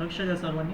लक्ष द्या सर्वांनी.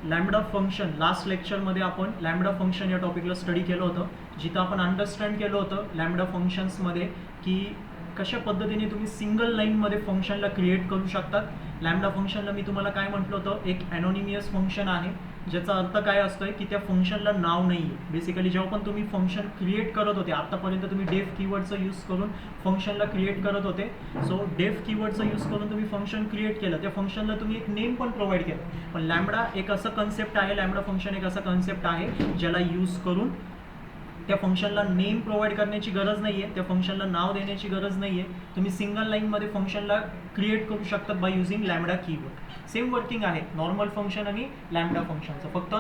लॅम्बडा फंक्शन लास्ट लेक्चरमध्ये आपण लॅम्बडा फंक्शन या टॉपिकला स्टडी केलं होतं, जिथं आपण अंडरस्टँड केलं होतं लॅम्बडा फंक्शन्समध्ये की कशा पद्धतीने तुम्ही सिंगल लाईनमध्ये फंक्शनला क्रिएट करू शकतात. लॅम्बडा फंक्शनला मी तुम्हाला काय म्हटलं होतं, एक ॲनोनिमियस फंक्शन आहे, ज्याचा अर्थ काय असतोय की त्या फंक्शनला नाव नाही आहे. बेसिकली जेव्हा पण तुम्ही फंक्शन क्रिएट करत होते, आतापर्यंत तुम्ही डेफ कीवर्डचा यूज करून फंक्शनला क्रिएट करत होते. सो डेफ कीवर्डचा यूज करून तुम्ही फंक्शन क्रिएट केलं, त्या फंक्शनला तुम्ही एक नेम पण प्रोव्हाइड केलं. पण लॅम्बडा एक असं कन्सेप्ट आहे, लॅम्बडा फंक्शन एक असा कन्सेप्ट आहे ज्याला यूज करून त्या फंक्शनला नेम प्रोव्हाइड करण्याची गरज नाही आहे, त्या फंक्शनला नाव देण्याची गरज नाही आहे. तुम्ही सिंगल लाईनमध्ये फंक्शनला क्रिएट करू शकतात by using lambda keyword. Same working आहे नॉर्मल फंक्शन आणि लॅम्बडा फंक्शनचं. फक्त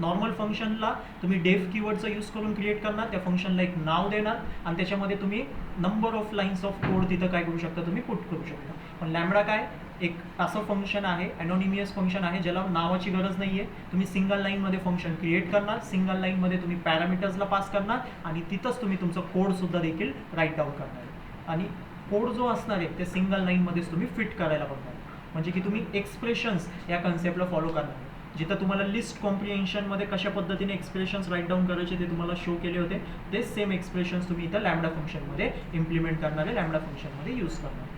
नॉर्मल फंक्शनला तुम्ही डेफ कीवर्डचा यूज करून क्रिएट करणार, त्या फंक्शनला एक नाव देणार आणि त्याच्यामध्ये तुम्ही number of lines of code तिथं काय करू शकता, तुम्ही पुट करू शकता. पण लॅम्बडा काय एक असं फंक्शन आहे, ॲनोनिमियस फंक्शन आहे, ज्याला नावाची गरज नाही आहे. तुम्ही सिंगल लाईनमध्ये फंक्शन क्रिएट करणार, सिंगल लाईनमध्ये तुम्ही पॅरामीटर्सला पास करणार आणि तिथंच तुम्ही तुमचं कोडसुद्धा देखील राईट डाऊन करणार आणि कोड जो असणार आहे ते सिंगल लाईनमध्येच तुम्ही फिट करायला बघणार. म्हणजे की तुम्ही एक्सप्रेशन्स या कन्सेप्टला फॉलो करणार. जिथं तुम्हाला लिस्ट कॉम्प्रिहेन्शनमध्ये कशा पद्धतीने एक्सप्रेशन्स राईट डाऊन करायचे ते तुम्हाला शो केले होते, तेच सेम एक्सप्रेशन्स तुम्ही इथं लॅम्बडा फंक्शनमध्ये इम्प्लिमेंट करणार आहे, लॅम्बडा फंक्शनमध्ये यूज करणार.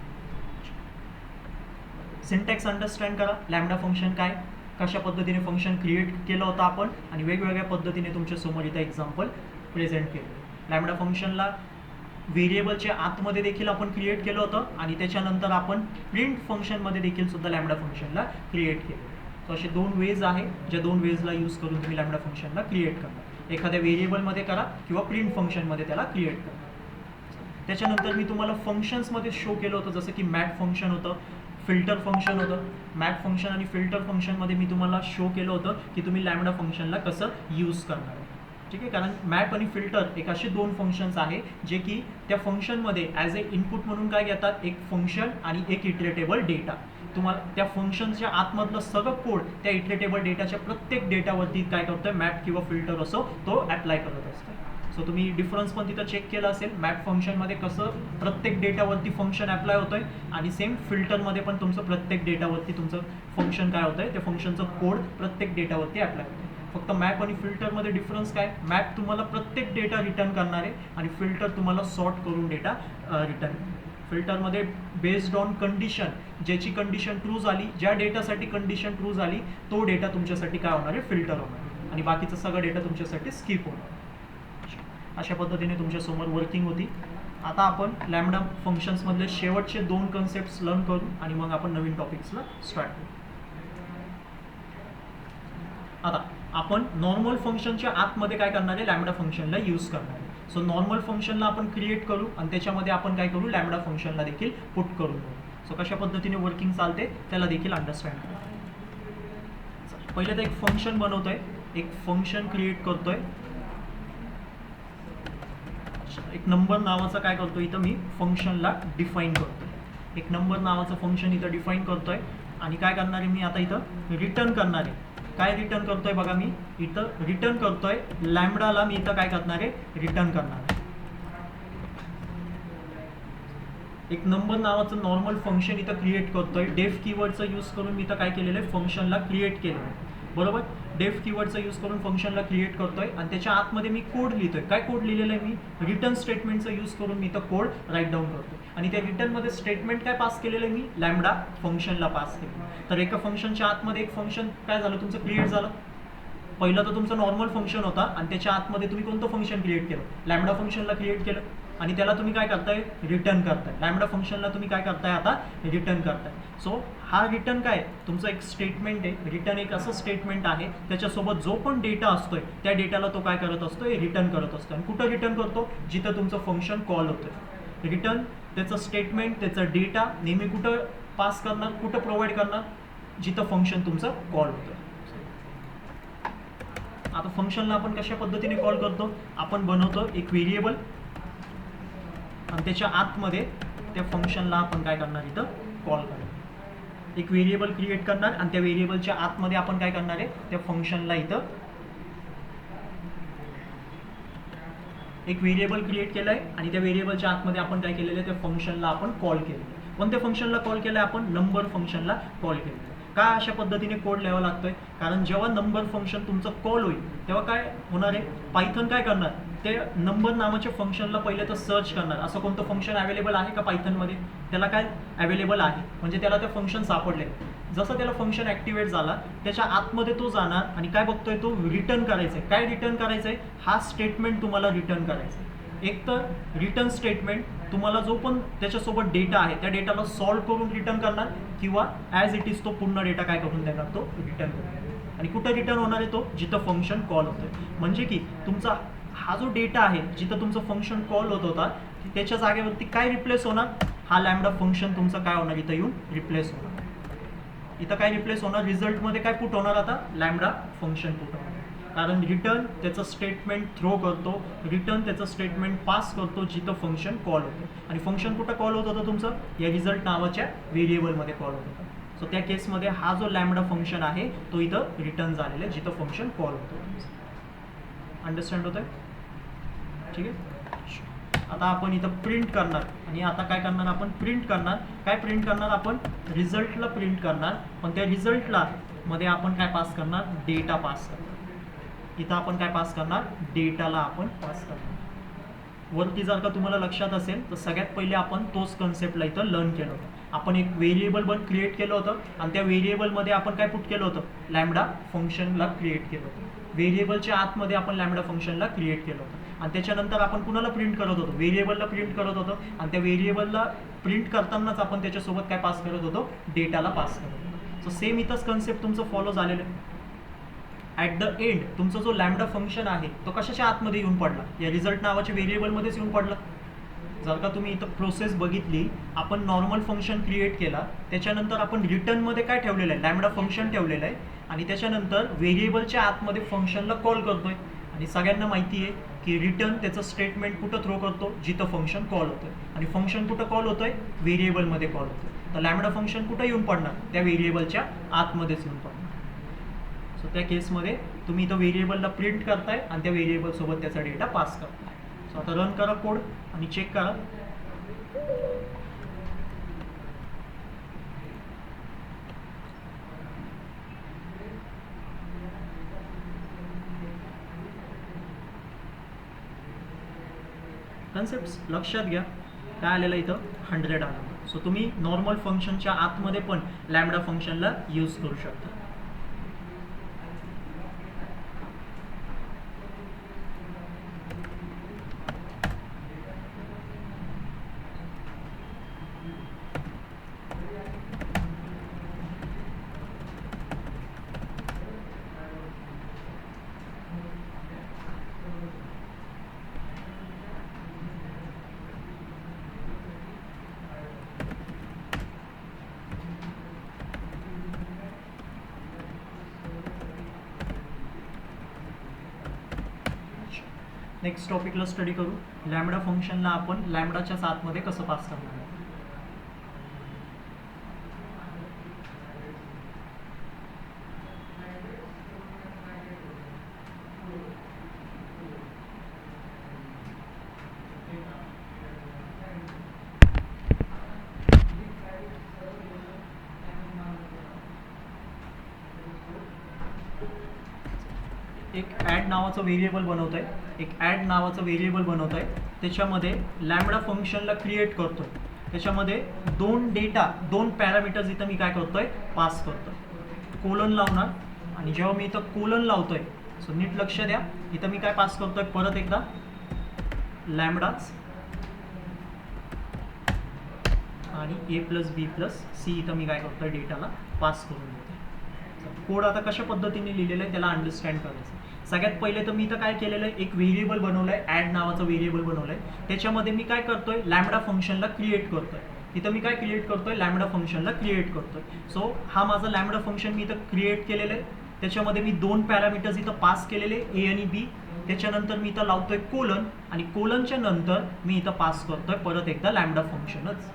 सिंटॅक्स अंडरस्टँड करा. लॅम्बडा फंक्शन काय, कशा पद्धतीने फंक्शन क्रिएट केलं होतं आपण आणि वेगवेगळ्या पद्धतीने तुमच्यासमोर इथं एक्झाम्पल प्रेझेंट केलं. लॅम्बडा फंक्शनला व्हेरिएबलच्या आतमध्ये देखील आपण क्रिएट केलं होतं आणि त्याच्यानंतर आपण प्रिंट फंक्शनमध्ये देखील सुद्धा लॅम्बडा फंक्शनला क्रिएट केलं. तर असे दोन वेज आहे, ज्या दोन वेजला यूज करून तुम्ही लॅम्बडा फंक्शनला क्रिएट करणार. एखाद्या व्हेरिएबलमध्ये करा किंवा प्रिंट फंक्शनमध्ये त्याला क्रिएट करा. त्याच्यानंतर मी तुम्हाला फंक्शन्समध्ये शो केलं होतं, जसं की मॅट फंक्शन होतं, फिल्टर फंक्शन होतं. मॅट फंक्शन आणि फिल्टर फंक्शनमध्ये मी तुम्हाला शो केलं होतं की तुम्ही लॅम्बडा फंक्शनला कसं यूज करणार आहे. ठीक आहे, कारण मॅप आणि फिल्टर एक असे दोन फंक्शन्स आहे जे की त्या फंक्शनमध्ये ॲज ए इनपुट म्हणून काय घेतात, एक फंक्शन आणि एक इटरेटेबल डेटा. तुम्हाला त्या फंक्शनच्या आतमधलं सगळं कोड त्या इटरेटेबल डेटाच्या प्रत्येक डेटावरती काय करतोय, मॅप किंवा फिल्टर असो तो ॲप्लाय करत असतो. सो तुम्ही डिफरन्स पण तिथं चेक केला असेल, मॅप फंक्शनमध्ये कसं प्रत्येक डेटावरती फंक्शन ॲप्लाय होतोय आणि सेम फिल्टरमध्ये पण तुमचं प्रत्येक डेटावरती तुमचं फंक्शन काय होतंय, त्या फंक्शनचं कोड प्रत्येक डेटावरती ॲप्लाय होतं. फक्त मॅप आणि फिल्टरमध्ये डिफरन्स काय, मॅप तुम्हाला प्रत्येक डेटा रिटर्न करणार आहे आणि फिल्टर तुम्हाला सॉर्ट करून डेटा रिटर्न. फिल्टरमध्ये बेस्ड ऑन कंडिशन, ज्याची कंडिशन ट्रू झाली, ज्या डेटासाठी कंडिशन ट्रू झाली तो डेटा तुमच्यासाठी काय होणार आहे, फिल्टर होणार आणि बाकीचा सगळा डेटा तुमच्यासाठी स्किप होणार. अशा पद्धतीने तुमच्यासमोर वर्किंग होती. आता आपण लॅम्बडा फंक्शन्समधले शेवटचे दोन कन्सेप्ट्स लर्न करू आणि मग आपण नवीन टॉपिक्सला स्टार्ट करू. आता आपण नॉर्मल फंक्शनच्या आतमध्ये काय करणार आहे, लॅम्बडा फंक्शनला यूज करणार आहे. सो नॉर्मल फंक्शनला आपण क्रिएट करू आणि त्याच्यामध्ये आपण काय करू, लॅम्बडा फंक्शनला देखील पुट करून घेऊ. सो कशा पद्धतीने वर्किंग चालते त्याला देखील अंडरस्टँड करा. पहिलं तर एक फंक्शन बनवतोय, एक फंक्शन क्रिएट करतोय, एक नंबर नावाचं काय करतोय इथं मी फंक्शनला डिफाईन करतोय. एक नंबर नावाचं फंक्शन इथं डिफाईन करतोय आणि काय करणार आहे मी आता इथं रिटर्न करणार आहे. काय रिटर्न करतोय बघा, मी इथं रिटर्न करतोय लॅम्बडाला, मी इथं काय करणार आहे, रिटर्न करणार आहे. एक नंबर नावाचं नॉर्मल फंक्शन इथं क्रिएट करतोय. डेफ कीवर्डचा यूज करून मी इथं काय केलेलं आहे, फंक्शनला क्रिएट केलेलं आहे. बरोबर, डेफ कीवर्डचा यूज करून फंक्शनला क्रिएट करतोय आणि त्याच्या आतमध्ये मी कोड लिहितोय. काय कोड लिहिलेलं आहे मी, रिटर्न स्टेटमेंटचा यूज करून मी इथं कोड राईट डाऊन करतोय आणि त्या रिटर्नमध्ये स्टेटमेंट काय पास केलेलं आहे मी, लॅम्बडा फंक्शनला पास केलं. तर एका फंक्शनच्या आतमध्ये एक फंक्शन काय झालं तुमचं क्रिएट झालं. पहिलं तर तुमचं नॉर्मल फंक्शन होता आणि त्याच्या आतमध्ये तुम्ही कोणतं फंक्शन क्रिएट केलं, लॅम्बडा फंक्शनला क्रिएट केलं आणि त्याला तुम्ही काय करताय, रिटर्न करताय. लॅम्बडा फंक्शनला तुम्ही काय करताय, आता रिटर्न करताय. सो हा रिटर्न काय तुमचं एक स्टेटमेंट आहे. रिटर्न एक असं स्टेटमेंट आहे त्याच्यासोबत जो पण डेटा असतोय त्या डेटाला तो काय करत असतोय, रिटर्न करत असतो. आणि कुठं रिटर्न करतो, जिथं तुमचं फंक्शन कॉल होतोय. रिटर्न त्याचं स्टेटमेंट, त्याचा डेटा नेहमी कुठं पास करणार, कुठं प्रोव्हाइड करणार, जिथं फंक्शन तुमचं कॉल होतं. आता फंक्शनला आपण कशा पद्धतीने कॉल करतो, आपण बनवतो एक व्हेरिएबल आणि त्याच्या आतमध्ये त्या फंक्शनला आपण काय करणार, इथं कॉल करणार. एक व्हेरिएबल क्रिएट करणार आणि त्या व्हेरिएबलच्या आतमध्ये आपण काय करणार आहे, त्या फंक्शनला इथं एक व्हेरिएबल क्रिएट केलं आहे आणि त्या व्हेरिएबलच्या आतमध्ये आपण काय केलेलं आहे, त्या फंक्शनला आपण कॉल केलं. कोणत्या फंक्शनला कॉल केलं आहे आपण, नंबर फंक्शनला कॉल केलं. का अशा पद्धतीने कोड लिहावा लागतोय, कारण जेव्हा नंबर फंक्शन तुमचं कॉल होईल तेव्हा काय होणार आहे, पायथन काय करणार, ते नंबर नावाच्या फंक्शनला पहिले तर सर्च करणार, असं कोणतं फंक्शन अवेलेबल आहे का पायथनमध्ये, त्याला काय अवेलेबल आहे म्हणजे त्याला ते फंक्शन सापडले. जसं त्याला फंक्शन ॲक्टिवेट झाला त्याच्या आतमध्ये तो जाणार आणि काय बघतोय, तो रिटर्न करायचं आहे. काय रिटर्न करायचं आहे, हा स्टेटमेंट तुम्हाला रिटर्न करायचं आहे. एक तर रिटर्न स्टेटमेंट तुम्हाला जो पण त्याच्यासोबत डेटा आहे त्या डेटाला सॉल्व करून रिटर्न करणार, किंवा ॲज इट इज तो पूर्ण डेटा काय करून देणार, तो रिटर्न करणार. आणि कुठं रिटर्न होणार आहे, तो जिथं फंक्शन कॉल होतोय. म्हणजे की तुमचा हा जो डेटा आहे जिथं तुमचं फंक्शन कॉल होत होता त्याच्या जागेवरती काय रिप्लेस होणार, हा लॅम्बडा फंक्शन तुमचं काय होणार, इथं येऊन रिप्लेस होणार. इथं काय रिप्लेस होणार, रिझल्टमध्ये काय पुट होणार, आता लॅम्बडा फंक्शन पुट होणार. कारण रिटर्न त्याचं स्टेटमेंट थ्रो करतो, रिटर्न त्याचं स्टेटमेंट पास करतो जिथं फंक्शन कॉल होतं. आणि फंक्शन कुठं कॉल होत होतं तुमचं, या रिझल्ट नावाच्या व्हेरिएबलमध्ये कॉल होत होतं. सो त्या केसमध्ये हा जो लॅम्बडा फंक्शन आहे तो इथं रिटर्न झालेला आहे जिथं फंक्शन कॉल होतं. अंडरस्टँड होतं, ठीक आहे. आता आपण इथं प्रिंट करणार, आणि आता काय करणार, आपण प्रिंट करणार. काय प्रिंट करणार, आपण रिझल्टला प्रिंट करणार, पण त्या रिझल्टला मध्ये आपण काय पास करणार, डेटा पास करणार. इथं आपण काय पास करणार, डेटाला आपण पास करणार. वरती जर का तुम्हाला लक्षात असेल तर सगळ्यात पहिले आपण तोच कन्सेप्टला इथं लर्न केलं होतं. आपण एक व्हेरिएबल पण क्रिएट केलं होतं आणि त्या व्हेरिएबलमध्ये आपण काय पुट केलं होतं, लॅम्बडा फंक्शनला क्रिएट केलं होतं. व्हेरिएबलच्या आतमध्ये आपण लॅम्बडा फंक्शनला क्रिएट केलं होतं आणि त्याच्यानंतर आपण कुणाला प्रिंट करत होतो, व्हेरिएबलला प्रिंट करत होतो. आणि त्या व्हेरिएबलला प्रिंट करतानाच आपण त्याच्यासोबत काय पास करत होतो, डेटाला पास करत होतो. सो सेम इथंच कन्सेप्ट तुमचं फॉलो झालेलं आहे. ॲट द एंड तुमचा जो लॅम्बडा फंक्शन आहे तो कशाच्या आतमध्ये येऊन पडला, या रिझल्ट नावाच्या व्हेरिएबलमध्येच येऊन पडला. जर का तुम्ही इथं प्रोसेस बघितली, आपण नॉर्मल फंक्शन क्रिएट केला, त्याच्यानंतर आपण रिटर्नमध्ये काय ठेवलेलं आहे, लॅम्बडा फंक्शन ठेवलेलं आहे, आणि त्याच्यानंतर व्हेरिएबलच्या आतमध्ये फंक्शनला कॉल करतोय. आणि सगळ्यांना माहिती आहे की रिटर्न त्याचं स्टेटमेंट कुठं थ्रो करतो, जिथं फंक्शन कॉल होतोय. आणि फंक्शन कुठं कॉल होतोय, व्हेरिएबलमध्ये कॉल होतोय. तर लॅम्बडा फंक्शन कुठं येऊन पडणार, त्या व्हेरिएबलच्या आतमध्येच येऊन पडणार. सो त्या केसमध्ये तुम्ही इथं व्हेरिएबलला प्रिंट करताय आणि त्या व्हेरिएबलसोबत त्याचा डेटा पास करताय. सो आता रन करा कोड आणि चेक करा. कन्सेप्ट लक्षात घ्या, काय आलेलं इथं 100 आलं. सो तुम्ही नॉर्मल फंक्शनच्या आतमध्ये पण लॅम्बडा फंक्शनला यूज करू शकता. नेक्स्ट टॉपिकला स्टडी करू. लॅम्बडा फंक्शनला आपण लॅम्बडाच्याच आतमध्ये कसं पास करणार आहे. एक ॲड नावाचं व्हेरिएबल बनवत आहे, त्याच्यामध्ये लॅम्बडा फंक्शनला क्रिएट करतोय. त्याच्यामध्ये दोन पॅरामीटर्स इथं मी काय करतोय, पास करतोय. कोलन लावणार, आणि जेव्हा मी इथं कोलन लावतोय, सो नीट लक्ष द्या, इथं मी काय पास करतोय, परत एकदा लॅम्बडाच आणि a+b+c इथं मी काय करतोय, डेटाला पास करून देतोय. कोड आता कशा पद्धतीने लिहिलेलं आहे त्याला अंडरस्टँड करायचं. सगळ्यात पहिले तर मी इथं काय केलेलं आहे, एक व्हेरिएबल बनवलंय, ॲड नावाचं व्हेरिएबल बनवलंय. त्याच्यामध्ये मी काय करतोय, लॅम्बडा फंक्शनला क्रिएट करतोय. इथं मी काय क्रिएट करतोय, लॅम्बडा फंक्शनला क्रिएट करतोय. सो हा माझा लॅम्बडा फंक्शन मी इथं क्रिएट केलेलं आहे. त्याच्यामध्ये मी 2 पॅरामीटर्स इथं पास केलेले, ए आणि बी. त्याच्यानंतर मी इथं लावतोय कोलन, आणि कोलनच्या नंतर मी इथं पास करतोय परत एकदा लॅम्बडा फंक्शनच.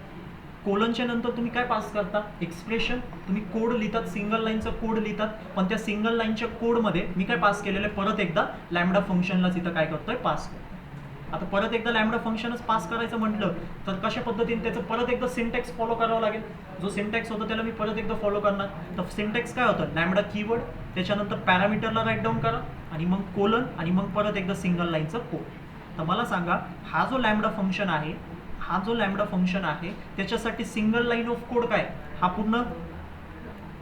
कोलनच्या नंतर तुम्ही काय पास करता, एक्सप्रेशन. तुम्ही कोड लिहितात, सिंगल लाईनचा कोड लिहितात, पण त्या सिंगल लाईनच्या कोडमध्ये मी काय पास केलेलं आहे, परत एकदा लॅम्बडा फंक्शनलाच इथं काय करतोय, पास करतोय. आता परत एकदा लॅम्बडा फंक्शनच पास करायचं म्हटलं तर कशा पद्धतीने त्याचं परत एकदा सिंटॅक्स फॉलो करावं लागेल. जो सिंटॅक्स होता त्याला मी परत एकदा फॉलो करणार. तर सिंटॅक्स काय होतं, लॅम्बडा कीवर्ड, त्याच्यानंतर पॅरामीटरला राईट डाऊन करा आणि मग कोलन आणि मग परत एकदा सिंगल लाईनचं कोड. तर मला सांगा, हा जो लॅम्बडा फंक्शन आहे त्याच्यासाठी सिंगल लाईन ऑफ कोड काय, हा पूर्ण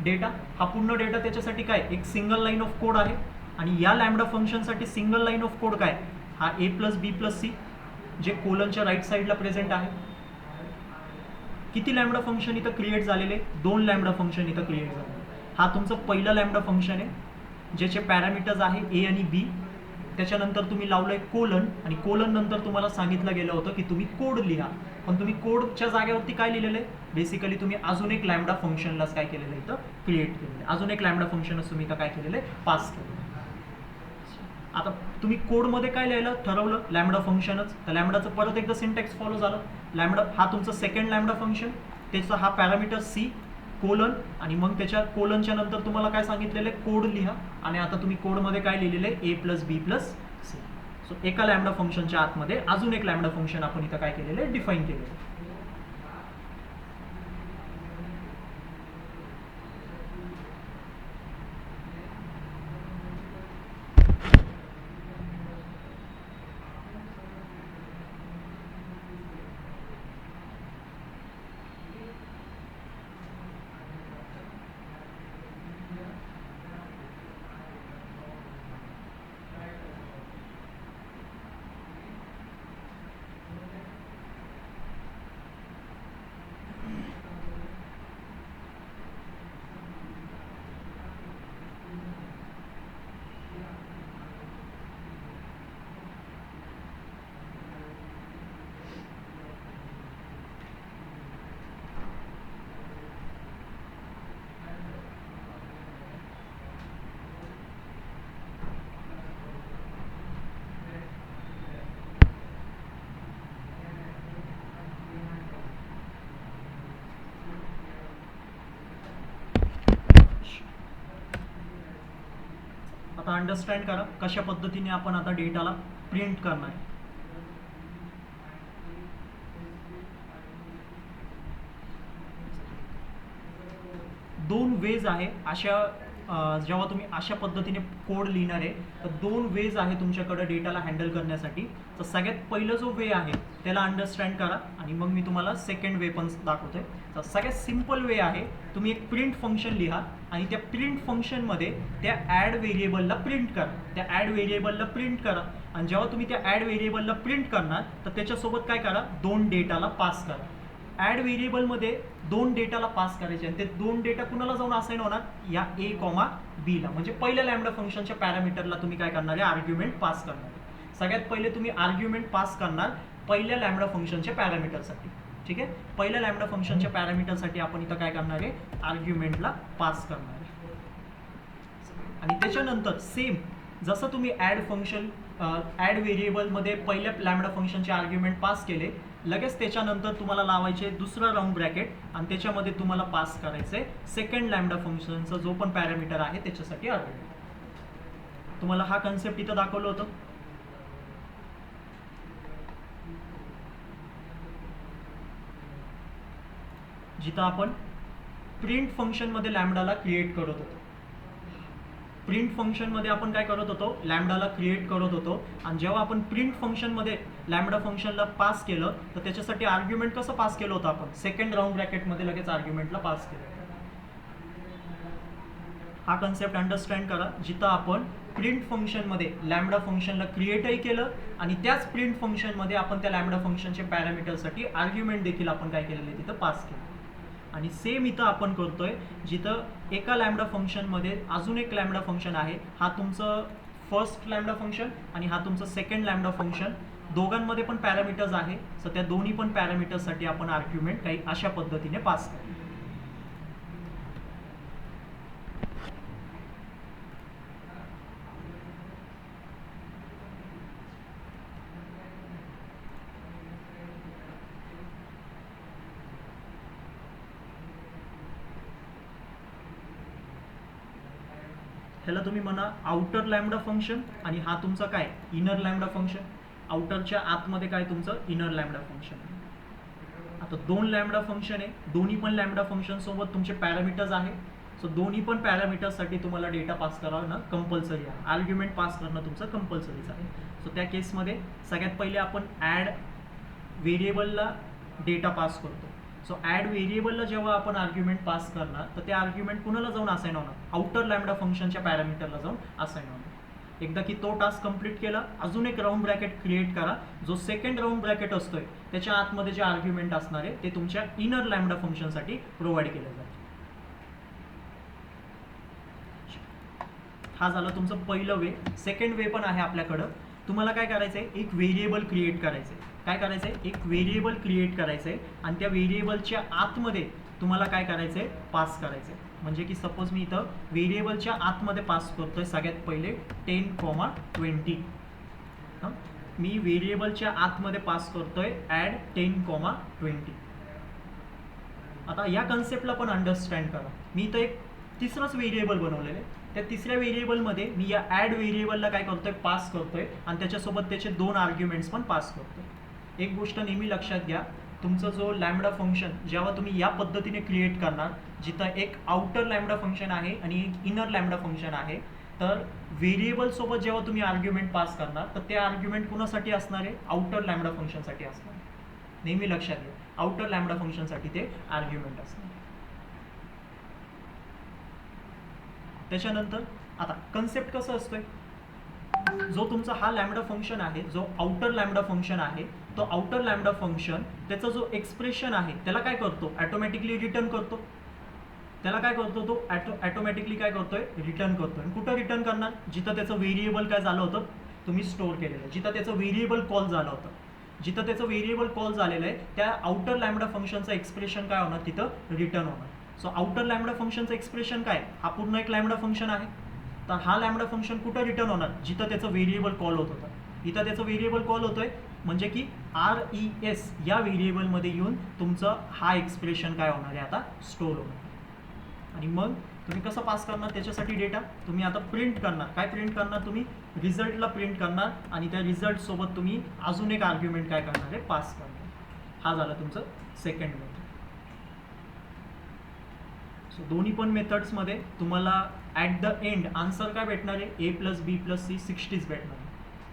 डेटा त्याच्यासाठी काय एक सिंगल लाईन ऑफ कोड आहे. आणि या लॅम्बडा फंक्शनसाठी सिंगल लाईन ऑफ कोड काय, हा a+b+c जे कोलनच्या राईट साईडला प्रेझेंट आहे. किती लॅम्बडा फंक्शन इथं क्रिएट झालेले, 2 लॅम्बडा फंक्शन इथं क्रिएट झाले. हा तुमचं पहिलं लॅम्बडा फंक्शन आहे ज्याचे पॅरामीटर्स आहे a आणि b. त्याच्यानंतर तुम्ही लावलंय कोलन आणि कोलन नंतर तुम्हाला सांगितलं गेलं होतं की तुम्ही कोड लिहा. पण तुम्ही कोडच्या जागेवरती काय लिहिलेलं आहे, बेसिकली तुम्ही अजून एक लॅम्बडा फंक्शनलाच काय केलेलं आहे इथं क्रिएट केलेलं आहे. अजून एक लॅम्बडा फंक्शनच तुम्ही इथं काय केलेलं आहे, पास केलेलं आहे. आता तुम्ही कोडमध्ये काय लिहायला ठरवलं, लॅम्बडा फंक्शनच. तर लॅम्बडाचं परत एकदा सिंटॅक्स फॉलो झालं. लॅम्बडा हा तुमचं सेकंड लॅम्बडा फंक्शन, त्याचा हा पॅरामीटर सी कोलन आणि मग त्याच्या कोलनच्या नंतर तुम्हाला काय सांगितलेलं आहे, कोड लिहा. आणि आता तुम्ही कोडमध्ये काय लिहिलेलं आहे, a+b+c. सो एका लॅम्बडा फंक्शनच्या आतमध्ये अजून एक लॅम्बडा फंक्शन आपण इथं काय केलेलं आहे, डिफाईन केलेलं आहे. आता अंडरस्टँड करा कशा पद्धतीने आपण आता डेटाला प्रिंट करणार आहे. दोन वेज आहे अशा जेव्हा तुम्ही अशा पद्धतीने कोड लिहिणार आहे तर 2 वेज आहे तुमच्याकडे डेटाला हँडल करण्यासाठी. तर सगळ्यात पहिलं जो वे आहे त्याला अंडरस्टँड करा आणि मग मी तुम्हाला सेकंड वे पण दाखवतोय. तर सगळ्यात सिम्पल वे आहे, तुम्ही एक प्रिंट फंक्शन लिहा आणि त्या प्रिंट फंक्शनमध्ये त्या ॲड व्हेरिएबलला प्रिंट करा. त्या ॲड व्हेरिएबलला प्रिंट करा आणि जेव्हा तुम्ही त्या ॲड व्हेरिएबलला प्रिंट करणार तर त्याच्यासोबत काय करा, 2 डेटाला पास करा. ॲड व्हेरिएबलमध्ये 2 डेटाला पास करायचे आणि ते 2 डेटा कुणाला जाऊन असाइन होणार, या a, b ला. म्हणजे पहिल्या लॅम्बडा फंक्शनच्या पॅरामीटरला तुम्ही काय करणार आहे, आर्ग्युमेंट पास करणार आहे. सगळ्यात पहिले तुम्ही आर्ग्युमेंट पास करणार पहिल्या लॅम्बडा फंक्शनच्या पॅरामीटरसाठी. ठीक आहे, पहिल्या लॅम्बडा फंक्शनच्या पॅरामीटरसाठी आपण इथं काय करणार आहे, आर्ग्युमेंटला पास करणार आहे. आणि त्याच्यानंतर सेम जसं तुम्ही ॲड फंक्शन ॲड व्हेरिएबलमध्ये पहिल्या लॅम्बडा फंक्शनचे आर्ग्युमेंट पास केले, लगेच त्याच्यानंतर तुम्हाला लावायचे दुसरं राऊंड ब्रॅकेट आणि त्याच्यामध्ये तुम्हाला पास करायचे सेकंड लॅम्बडा फंक्शनचा जो पण पॅरामीटर आहे त्याच्यासाठी आर्ग्युमेंट. तुम्हाला हा कन्सेप्ट इथं दाखवलं होतं. जिथं आपण प्रिंट फंक्शनमध्ये लॅम्बडाला क्रिएट करत होतो. प्रिंट फंक्शनमध्ये आपण काय करत होतो, लॅम्बडाला क्रिएट करत होतो. आणि जेव्हा आपण प्रिंट फंक्शनमध्ये लॅम्बडा फंक्शनला पास केलं तर त्याच्यासाठी आर्ग्युमेंट कसं पास केलं होतं, आपण सेकंड राऊंड ब्रॅकेटमध्ये लगेच आर्ग्युमेंटला पास केलं. हा कन्सेप्ट अंडरस्टँड करा, जिथं आपण प्रिंट फंक्शनमध्ये लॅम्बडा फंक्शनला क्रिएटही केलं आणि त्याच प्रिंट फंक्शनमध्ये आपण त्या लॅम्बडा फंक्शनच्या पॅरामीटरसाठी आर्ग्युमेंट देखील आपण काय केलेलं आहे, तिथं पास केलं. आणि सेम इथं आपण करतोय, जिथं एका लॅम्बडा फंक्शनमध्ये अजून एक लॅम्बडा फंक्शन आहे. हा तुमचं फर्स्ट लॅम्बडा फंक्शन आणि हा तुमचं सेकंड लॅम्बडा फंक्शन, दोघांमध्ये पण पॅरामीटर्स आहे. सो त्या दोन्ही पण पॅरामीटर्ससाठी आपण आर्ग्युमेंट काही अशा पद्धतीने पास करू. ह्याला तुम्ही म्हणा आउटर लॅम्बडा फंक्शन आणि हा तुमचा काय, इनर लॅम्बडा फंक्शन. आउटरच्या आतमध्ये काय तुमचं इनर लॅम्बडा फंक्शन आहे. आता 2 लॅम्बडा फंक्शन आहे, दोन्ही पण लॅम्बडा फंक्शन सोबत तुमचे पॅरामीटर्स आहे. सो दोन्ही पण पॅरामीटर्ससाठी तुम्हाला डेटा पास करावं कंपल्सरी आहे, आर्ग्युमेंट पास करणं तुमचं कंपल्सरीच आहे. सो त्या केसमध्ये सगळ्यात पहिले आपण ॲड व्हेरिएबलला डेटा पास करतो. सो ॲड व्हेरिएबलला जेव्हा आपण आर्ग्युमेंट पास करणार तर ते आर्ग्युमेंट कुणाला जाऊन असाइन होणार, आउटर लॅम्बडा फंक्शनच्या पॅरामीटरला जाऊन असाइन होणार. एकदा की तो टास्क कंप्लीट केला, अजून एक राऊंड ब्रॅकेट क्रिएट करा. जो सेकंड राऊंड ब्रॅकेट असतोय त्याच्या आतमध्ये जे आर्ग्युमेंट असणार आहे ते तुमच्या इनर लॅम्बडा फंक्शनसाठी प्रोव्हाइड केलं जाईल. हा झालं तुमचं पहिलं वे. सेकंड वे पण आहे आपल्याकडं. तुम्हाला काय करायचं आहे, एक व्हेरिएबल क्रिएट करायचं आहे. काय करायचं आहे, एक व्हेरिएबल क्रिएट करायचं आहे आणि त्या व्हेरिएबलच्या आतमध्ये तुम्हाला काय करायचं आहे, पास करायचं आहे. म्हणजे की सपोज मी इथं व्हेरिएबलच्या आतमध्ये पास करतोय सगळ्यात पहिले 10,20. मी व्हेरिएबलच्या आतमध्ये पास करतोय ॲड 10,20. आता या कन्सेप्टला पण अंडरस्टँड करा. मी इथं एक तिसरंच व्हेरिएबल बनवलेलं आहे. त्या तिसऱ्या व्हेरिएबलमध्ये मी या ॲड व्हेरिएबलला काय करतोय, पास करतोय आणि त्याच्यासोबत त्याचे 2 आर्ग्युमेंट्स पण पास करतोय. एक गोष्ट नेहमी लक्षात घ्या, तुमचं जो लॅम्बडा फंक्शन जेव्हा तुम्ही या पद्धतीने क्रिएट करणार, जिथं एक आउटर लॅम्बडा फंक्शन आहे आणि एक इनर लॅम्बडा फंक्शन आहे, तर व्हेरिएबलसोबत जेव्हा तुम्ही आर्ग्युमेंट पास करणार तर ते आर्ग्युमेंट कुणासाठी असणार आहे, आउटर लॅम्बडा फंक्शनसाठी असणार आहे. नेहमी लक्षात घ्या, आउटर लॅम्बडा फंक्शनसाठी ते आर्ग्युमेंट असणार. त्याच्यानंतर आता कन्सेप्ट कसं असतोय, जो तुमचा हा लॅम्बडा फंक्शन आहे, जो आउटर लॅम्बडा फंक्शन आहे, तो आउटर लॅम्बडा फंक्शन त्याचा जो एक्सप्रेशन आहे त्याला काय करतो, ॲटोमॅटिकली रिटर्न करतो. त्याला काय करतो, तो ॲटोमॅटिकली काय करतोय, रिटर्न करतोय. आणि कुठं रिटर्न करणार, जिथं त्याचं व्हेरिएबल काय झालं होतं तुम्ही स्टोअर केलेलं, जिथं त्याचं व्हेरिएबल कॉल झालं होतं, जिथं त्याचं व्हेरिएबल कॉल झालेलं आहे त्या आउटर लॅम्बडा फंक्शनचं एक्सप्रेशन काय होणार, तिथं रिटर्न होणार. सो आउटर लॅम्बडा फंक्शनचं एक्सप्रेशन काय, हा पूर्ण एक लॅम्बडा फंक्शन आहे. तर हा लॅम्बडा फंक्शन कुठं रिटर्न होणार, जिथं त्याचं व्हेरिएबल कॉल होत होतं. इथं त्याचं व्हेरिएबल कॉल होतोय म्हणजे की RES या व्हेरिएबलमध्ये येऊन तुमचं हा एक्सप्रेशन काय होणार आहे, आता स्टोअर होणार. आणि मग तुम्ही कसं पास करणार, त्याच्यासाठी डेटा तुम्ही आता प्रिंट करणार. काय प्रिंट करणार, तुम्ही रिझल्टला प्रिंट करणार आणि त्या रिझल्टसोबत तुम्ही अजून एक आर्ग्युमेंट काय करणार आहे, पास करणार. हा झाला तुमचं सेकंड मेथड. सो दोन्ही पण मेथड्समध्ये तुम्हाला ॲट द एंड आन्सर काय भेटणार आहे, A + B + C 60 भेटणार आहे.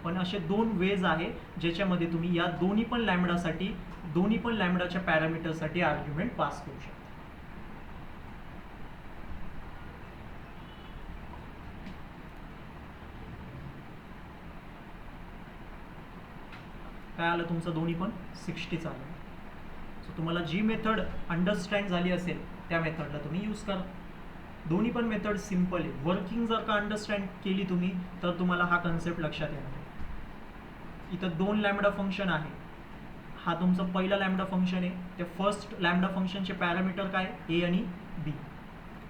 पण असे 2 वेज आहे ज्याच्यामध्ये तुम्ही या दोन्ही पण लॅम्बडासाठी, दोन्ही पण लॅम्बडाच्या पॅरामीटरसाठी आर्ग्युमेंट पास करू शकता. काय आलं तुमचं, दोन्ही पण 60 आलं. सो तुम्हाला जी मेथड अंडरस्टँड झाली असेल त्या मेथडला तुम्ही यूज करा. दोन्ही पण मेथड सिम्पल आहे. वर्किंग जर का अंडरस्टँड केली तुम्ही तर तुम्हाला हा कन्सेप्ट लक्षात येणार आहे. इथं 2 लॅम्बडा फंक्शन आहे. हा तुमचा पहिला लॅम्बडा फंक्शन आहे. त्या फर्स्ट लॅम्बडा फंक्शनचे पॅरामीटर काय, A आणि B.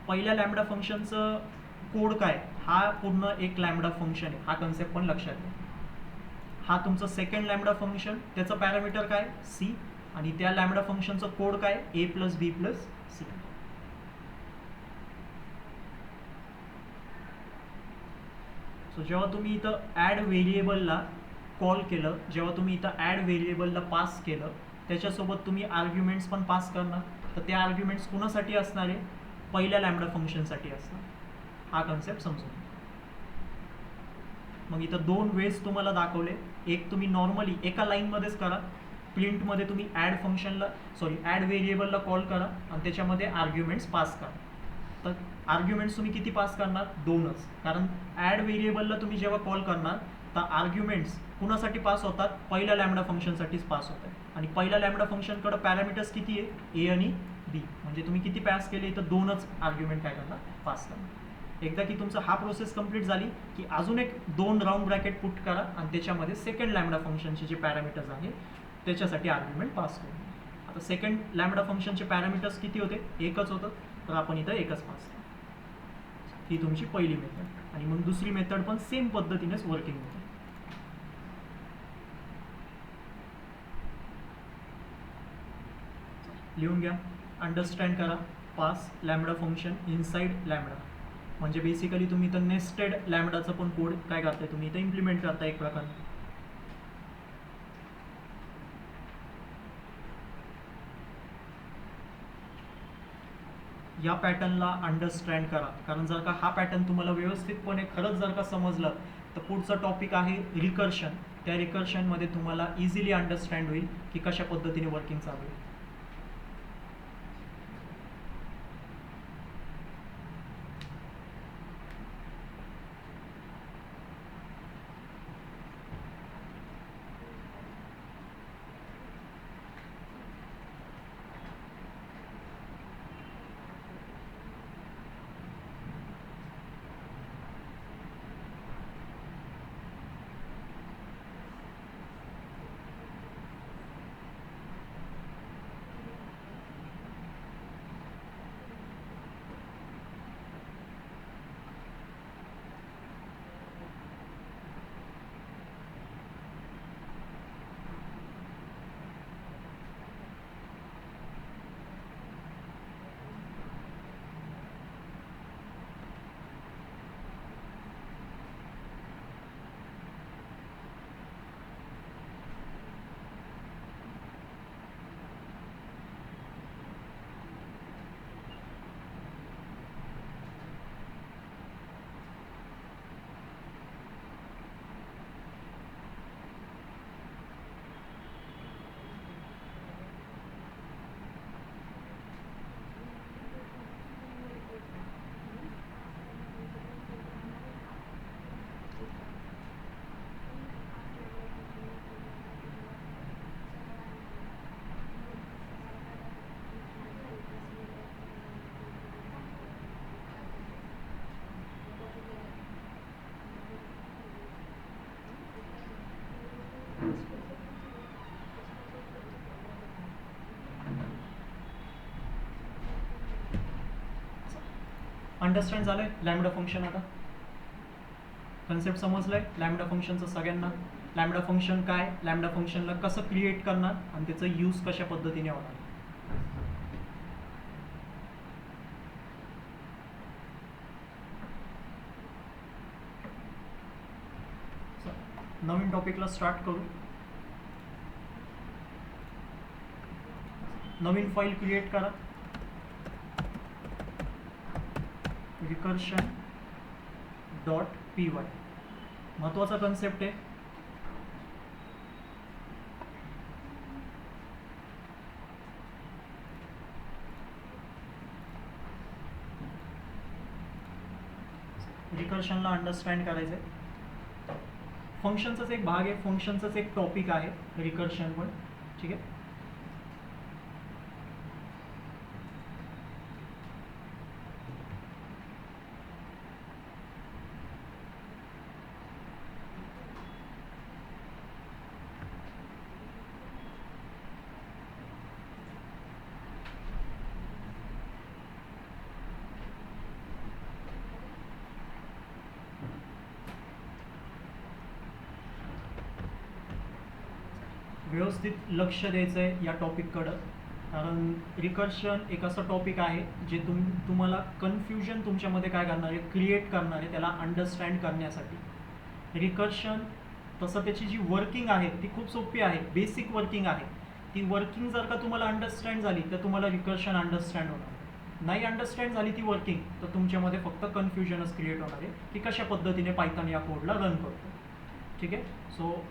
पहिल्या लॅम्बडा फंक्शनचं कोड काय, हा पूर्ण एक लॅम्बडा फंक्शन आहे. हा कन्सेप्ट पण लक्षात घ्या. हा तुमचं सेकंड लॅम्बडा फंक्शन, त्याचं पॅरामीटर काय, C. आणि त्या लॅम्बडा फंक्शनचं कोड काय, A + B + C. सो जेव्हा तुम्ही इथं ॲड व्हेरिएबलला कॉल केलं, जेव्हा तुम्ही इथं ॲड व्हेरिएबलला पास केलं, त्याच्यासोबत तुम्ही आर्ग्युमेंट्स पण पास करणार. तर त्या आर्ग्युमेंट्स कुणासाठी असणार आहे, पहिल्या लॅम्बडा फंक्शनसाठी असणार. हा कन्सेप्ट समजून. मग इथं 2 वेज तुम्हाला दाखवले. एक तुम्ही नॉर्मली एका लाईनमध्येच करा. प्रिंटमध्ये तुम्ही ॲड व्हेरिएबलला कॉल करा आणि त्याच्यामध्ये आर्ग्युमेंट्स पास करा. तर आर्ग्युमेंट्स तुम्ही किती पास करणार, 2च. कारण ॲड व्हेरिएबलला तुम्ही जेव्हा कॉल करणार तर आर्ग्युमेंट्स कुणासाठी पास होतात, पहिल्या लॅम्बडा फंक्शनसाठीच पास होतात. आणि पहिल्या लॅम्बडा फंक्शनकडे पॅरामीटर्स किती आहे, A आणि B. म्हणजे तुम्ही किती पास केले, तर 2च आर्ग्युमेंट काय करणार, पास करणार. एकदा की तुमचा हा प्रोसेस कंप्लीट झाली की अजून एक 2 राऊंड ब्रॅकेट पुट करा आणि त्याच्यामध्ये सेकंड लॅम्बडा फंक्शनचे जे पॅरामीटर्स आहे त्याच्यासाठी आर्ग्युमेंट पास करू. आता सेकंड लॅम्बडा फंक्शनचे पॅरामीटर्स किती होते, 1च होतं. तर आपण इथं 1च पास करू. ही तुमची पहिली मेथड. आणि मग दुसरी मेथड पण सेम पद्धतीनेच वर्किंग होते. लिहून घ्या, अंडरस्टँड करा. Pass lambda function inside lambda. म्हणजे बेसिकली तुम्ही इथं नेस्टेड लॅम्बडाचं पण कोड काय करताय, तुम्ही इथं इम्प्लिमेंट करताय एक प्रकारे. या पॅटर्नला अंडरस्टँड करा, कारण जर का हा पॅटर्न तुम्हाला व्यवस्थितपणे खरंच जर का समजलं तर पुढचा टॉपिक आहे रिकर्शन. त्या रिकर्शनमध्ये तुम्हाला इझिली अंडरस्टँड होईल की कशा पद्धतीने वर्किंग चालू आहे. अंडरस्टँड झालंय लॅम्बडा फंक्शन? आता कन्सेप्ट समजलंय लॅम्बडा फंक्शनचं सगळ्यांना? लॅम्बडा फंक्शन काय, लॅम्बडा फंक्शनला कसं क्रिएट करणार आणि त्याचं यूज कशा पद्धतीने होणार. नवीन टॉपिकला स्टार्ट करू. नवीन फाईल क्रिएट करा. रिकर्शन .py महत्त्वाचा कन्सेप्ट आहे. रिकर्शनला अंडरस्टँड करायचं आहे. फंक्शनचाच एक भाग आहे, फंक्शनचाच एक टॉपिक आहे रिकर्शन पण. ठीक आहे. व्यवस्थित लक्ष द्यायचं आहे या टॉपिककडं, कारण रिकर्शन एक असं टॉपिक आहे जे तुम्हाला कन्फ्युजन तुमच्यामध्ये काय करणार आहे, क्रिएट करणार आहे त्याला अंडरस्टँड करण्यासाठी. रिकर्शन तसं त्याची जी वर्किंग आहे ती खूप सोपी आहे, बेसिक वर्किंग आहे. ती वर्किंग जर का तुम्हाला अंडरस्टँड झाली तर तुम्हाला रिकर्शन अंडरस्टँड होणार. नाही अंडरस्टँड झाली ती वर्किंग तर तुमच्यामध्ये फक्त कन्फ्युजनच क्रिएट होणार आहे की कशा पद्धतीने पायथन या कोडला रन करतो. ठीक आहे. सो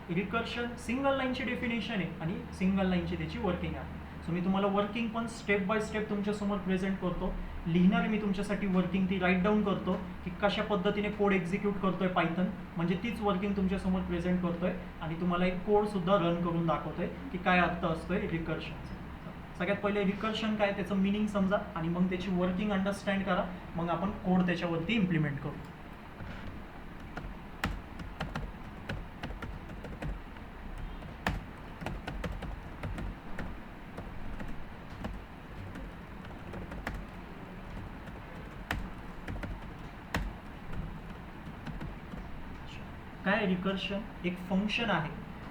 रिकर्शन सिंगल लाईनची डेफिनेशन आहे आणि सिंगल लाईनची त्याची वर्किंग आहे. सो मी तुम्हाला वर्किंग पण स्टेप बाय स्टेप तुमच्यासमोर प्रेझेंट करतो. लिहिणार आहे मी तुमच्यासाठी वर्किंग, ती राईट डाऊन करतो की कशा पद्धतीने कोड एक्झिक्यूट करतोय पायथन, म्हणजे तीच वर्किंग तुमच्यासमोर प्रेझेंट करतोय आणि तुम्हाला एक कोडसुद्धा रन करून दाखवतोय की काय अर्थ असतोय रिकर्शनचा. सगळ्यात पहिले रिकर्शन काय त्याचं मिनिंग समजा आणि मग त्याची वर्किंग अंडरस्टँड करा, मग आपण कोड त्याच्यावरती इम्प्लिमेंट करू. काय रिकर्शन एक फंक्शन आहे.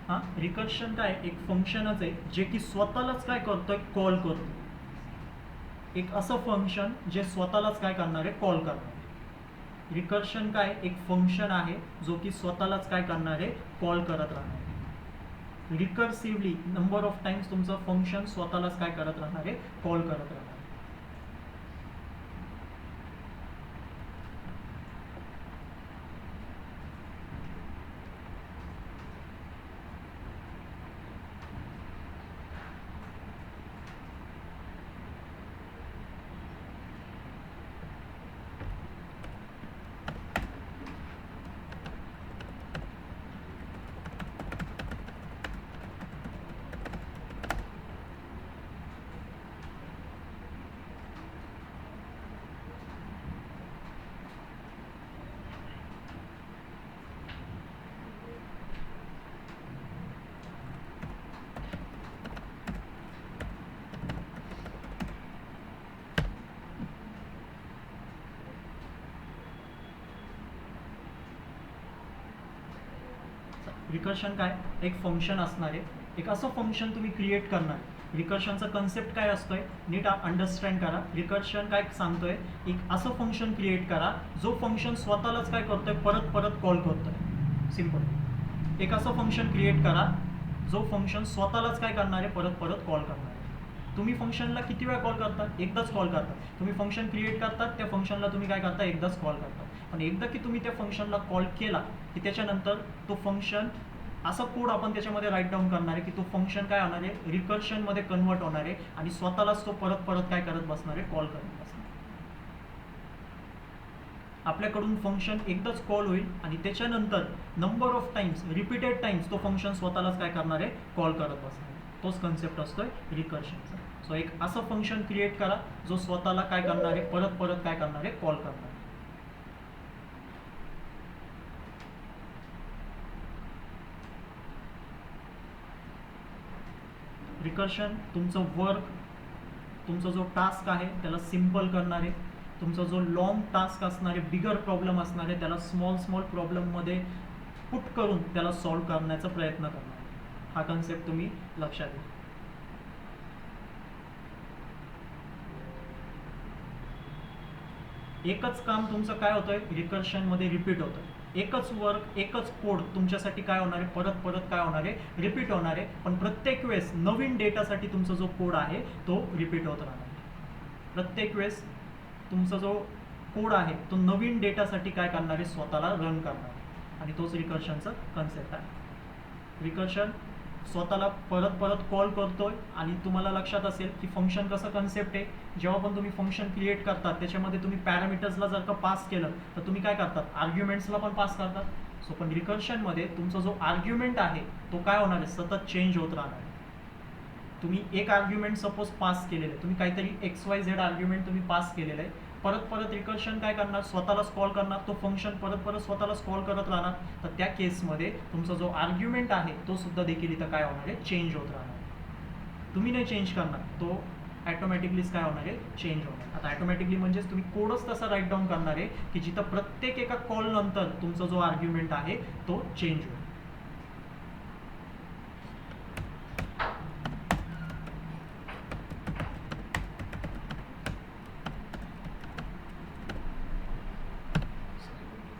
हां, रिकर्शन काय एक फंक्शनच आहे जे की स्वतःलाच काय करतोय, कॉल करतो. एक असं फंक्शन जे स्वतःलाच काय करणार आहे, कॉल करणार. रिकर्शन काय एक फंक्शन आहे जो की स्वतःलाच काय करणार आहे, कॉल करत राहणार. रिकर्सिव्हली नंबर ऑफ टाइम्स तुमचं फंक्शन स्वतःलाच काय करत राहणार आहे, कॉल करत राहणार. रिकर्शन काय, एक फंक्शन असणार आहे, एक असं फंक्शन तुम्ही क्रिएट करणार. रिकर्शनचा कन्सेप्ट काय असतोय नीट अंडरस्टँड करा. रिकर्शन काय सांगतोय, एक असं फंक्शन क्रिएट करा जो फंक्शन स्वतःलाच काय करतोय, परत परत कॉल करतोय. सिम्पल. एक असं फंक्शन क्रिएट करा जो फंक्शन स्वतःलाच काय करणार आहे, परत परत कॉल करणार आहे. तुम्ही फंक्शनला किती वेळा कॉल करता, एकदाच कॉल करता. तुम्ही फंक्शन क्रिएट करतात, त्या फंक्शनला तुम्ही काय करता, एकदाच कॉल करता. पण एकदा की तुम्ही त्या फंक्शनला कॉल केला की त्याच्यानंतर तो फंक्शन असा कोड आपण त्याच्यामध्ये राईट डाऊन करणार आहे की तो फंक्शन काय होणार आहे, रिकर्शनमध्ये कन्वर्ट होणार आहे आणि स्वतःलाच तो परत परत काय करत बसणार आहे, कॉल करत बसणार. आपल्याकडून फंक्शन एकदाच कॉल होईल आणि त्याच्यानंतर number of times, repeated times तो फंक्शन स्वतःलाच काय करणार आहे, कॉल करत बसणार आहे. तोच कन्सेप्ट असतोय रिकर्शनचा. सो एक असं फंक्शन क्रिएट करा जो स्वतःला काय करणार आहे, परत परत काय करणार आहे, कॉल करणार आहे. रिकर्शन तुमचं वर्क, तुमचा जो टास्क आहे त्याला सिम्पल करणार आहे. तुमचा जो लॉंग टास्क असणार आहे, बिगर प्रॉब्लेम असणार आहे, त्याला स्मॉल स्मॉल प्रॉब्लेममध्ये पुट करून त्याला सॉल्व्ह करण्याचा प्रयत्न करणार आहे. हा कन्सेप्ट तुम्ही लक्षात घ्या. एकच काम तुमचं काय होतंय, रिकर्शनमध्ये रिपीट होतंय. एकच वर्क, एकच कोड तुमच्यासाठी काय होणार आहे, परत परत काय होणार आहे, रिपीट होणार आहे. पण प्रत्येक वेळेस नवीन डेटासाठी तुमचा जो कोड आहे तो रिपीट होत राहणार आहे. प्रत्येक वेळेस तुमचा जो कोड आहे तो नवीन डेटासाठी काय करणार आहे, स्वतःला रन करणार आहे. आणि तोच रिकर्शनचा कन्सेप्ट आहे. रिकर्शन स्वतःला परत परत कॉल करतोय. आणि तुम्हाला लक्षात असेल की फंक्शन कसं कन्सेप्ट आहे, जेव्हा पण तुम्ही फंक्शन क्रिएट करतात त्याच्यामध्ये तुम्ही पॅरामीटर्सला जर का पास केलं तर तुम्ही काय करतात, आर्ग्युमेंट्सला पण पास करतात. सो पण रिकर्शनमध्ये तुमचा जो आर्ग्युमेंट आहे तो काय होणार आहे, सतत चेंज होत राहणार आहे. तुम्ही एक आर्ग्युमेंट सपोज पास केलेलं आहे, तुम्ही काहीतरी XYZ आर्ग्युमेंट तुम्ही पास केलेलं आहे, परत परत रिकर्शन काय करणार, स्वतःलाच कॉल करणार. तो फंक्शन परत परत स्वतःलाच कॉल करत राहणार. तर त्या केसमध्ये तुमचा जो आर्ग्युमेंट आहे तो सुद्धा देखील इथं काय होणार आहे, चेंज होत राहणार. तुम्ही नाही चेंज करणार, तो ॲटोमॅटिकलीच काय होणार आहे, चेंज होणार. आता ॲटोमॅटिकली म्हणजेच तुम्ही कोडच तसा राईट डाऊन करणार आहे की जिथं प्रत्येक एका कॉल नंतर तुमचा जो आर्ग्युमेंट आहे तो चेंज होईल.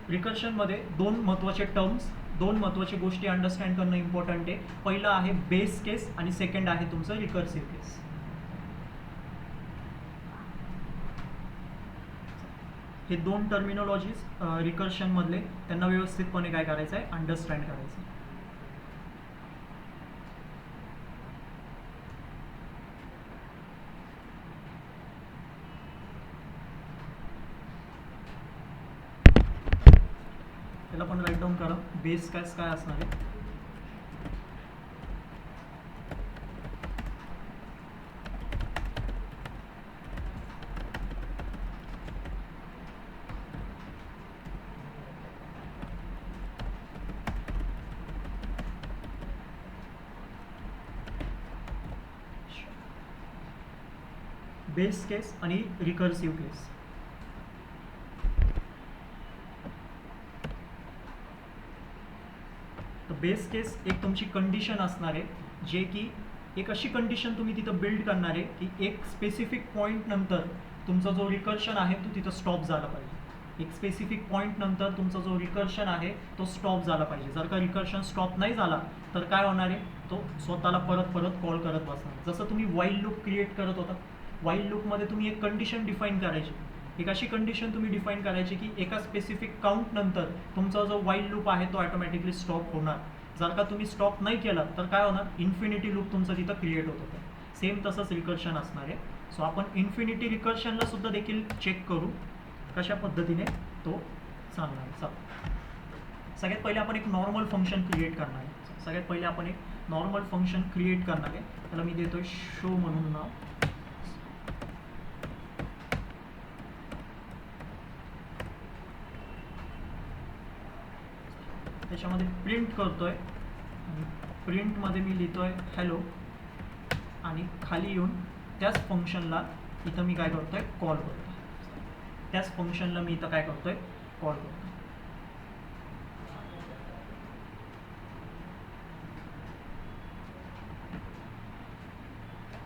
रिकर्शनमध्ये दोन महत्त्वाचे टर्म्स, दोन महत्त्वाची गोष्टी अंडरस्टँड करणं इम्पॉर्टंट आहे. पहिलं आहे बेस केस आणि सेकंड आहे तुमचं रिकर्सिव्ह केस. हे दोन टर्मिनॉलॉजीज रिकर्शनमधले, त्यांना व्यवस्थितपणे काय करायचं आहे, अंडरस्टँड करायचं आहे. त्याला पण राईट डाऊन करा. बेस केस काय असणार आहे, बेस केस आणि रिकर्सिव्ह केस. तर बेस केस एक तुमची कंडिशन असणार आहे, जे की एक अशी कंडिशन तुम्ही तिथं बिल्ड करणार आहे की एक स्पेसिफिक पॉईंट नंतर तुमचा जो रिकर्शन आहे तो तिथं स्टॉप झाला पाहिजे. एक स्पेसिफिक पॉईंट नंतर तुमचा जो रिकर्शन आहे तो स्टॉप झाला पाहिजे. जर का रिकर्शन स्टॉप नाही झाला तर काय होणार आहे, तो स्वतःला परत परत कॉल करत बसणार. जसं तुम्ही वाईल लूप क्रिएट करत होता, वाईल लूपमध्ये तुम्ही एक कंडिशन डिफाईन करायची. एक अशी कंडिशन तुम्ही डिफाईन करायची की एका स्पेसिफिक काउंट नंतर तुमचा जो वाईल लूप आहे तो ऑटोमॅटिकली स्टॉप होणार. जर का तुम्ही स्टॉप नाही केला तर काय होणार, इन्फिनिटी लूप तुमचं तिथं क्रिएट होत होतं. सेम तसंच रिकर्शन असणार आहे. सो आपण इन्फिनिटी रिकर्शनला सुद्धा देखील चेक करू कशा पद्धतीने तो चालणार. सगळ्यात पहिले आपण एक नॉर्मल फंक्शन क्रिएट करणार आहे. सगळ्यात पहिले आपण एक नॉर्मल फंक्शन क्रिएट करणार आहे. त्याला मी देतोय शो म्हणून नाव. त्याच्यामध्ये प्रिंट करतोय, प्रिंटमध्ये मी लिहितोय हॅलो, आणि खाली येऊन त्याच फंक्शनला इथं मी काय करतोय, कॉल करतोय. त्याच फंक्शनला मी इथं काय करतोय, कॉल करतोय.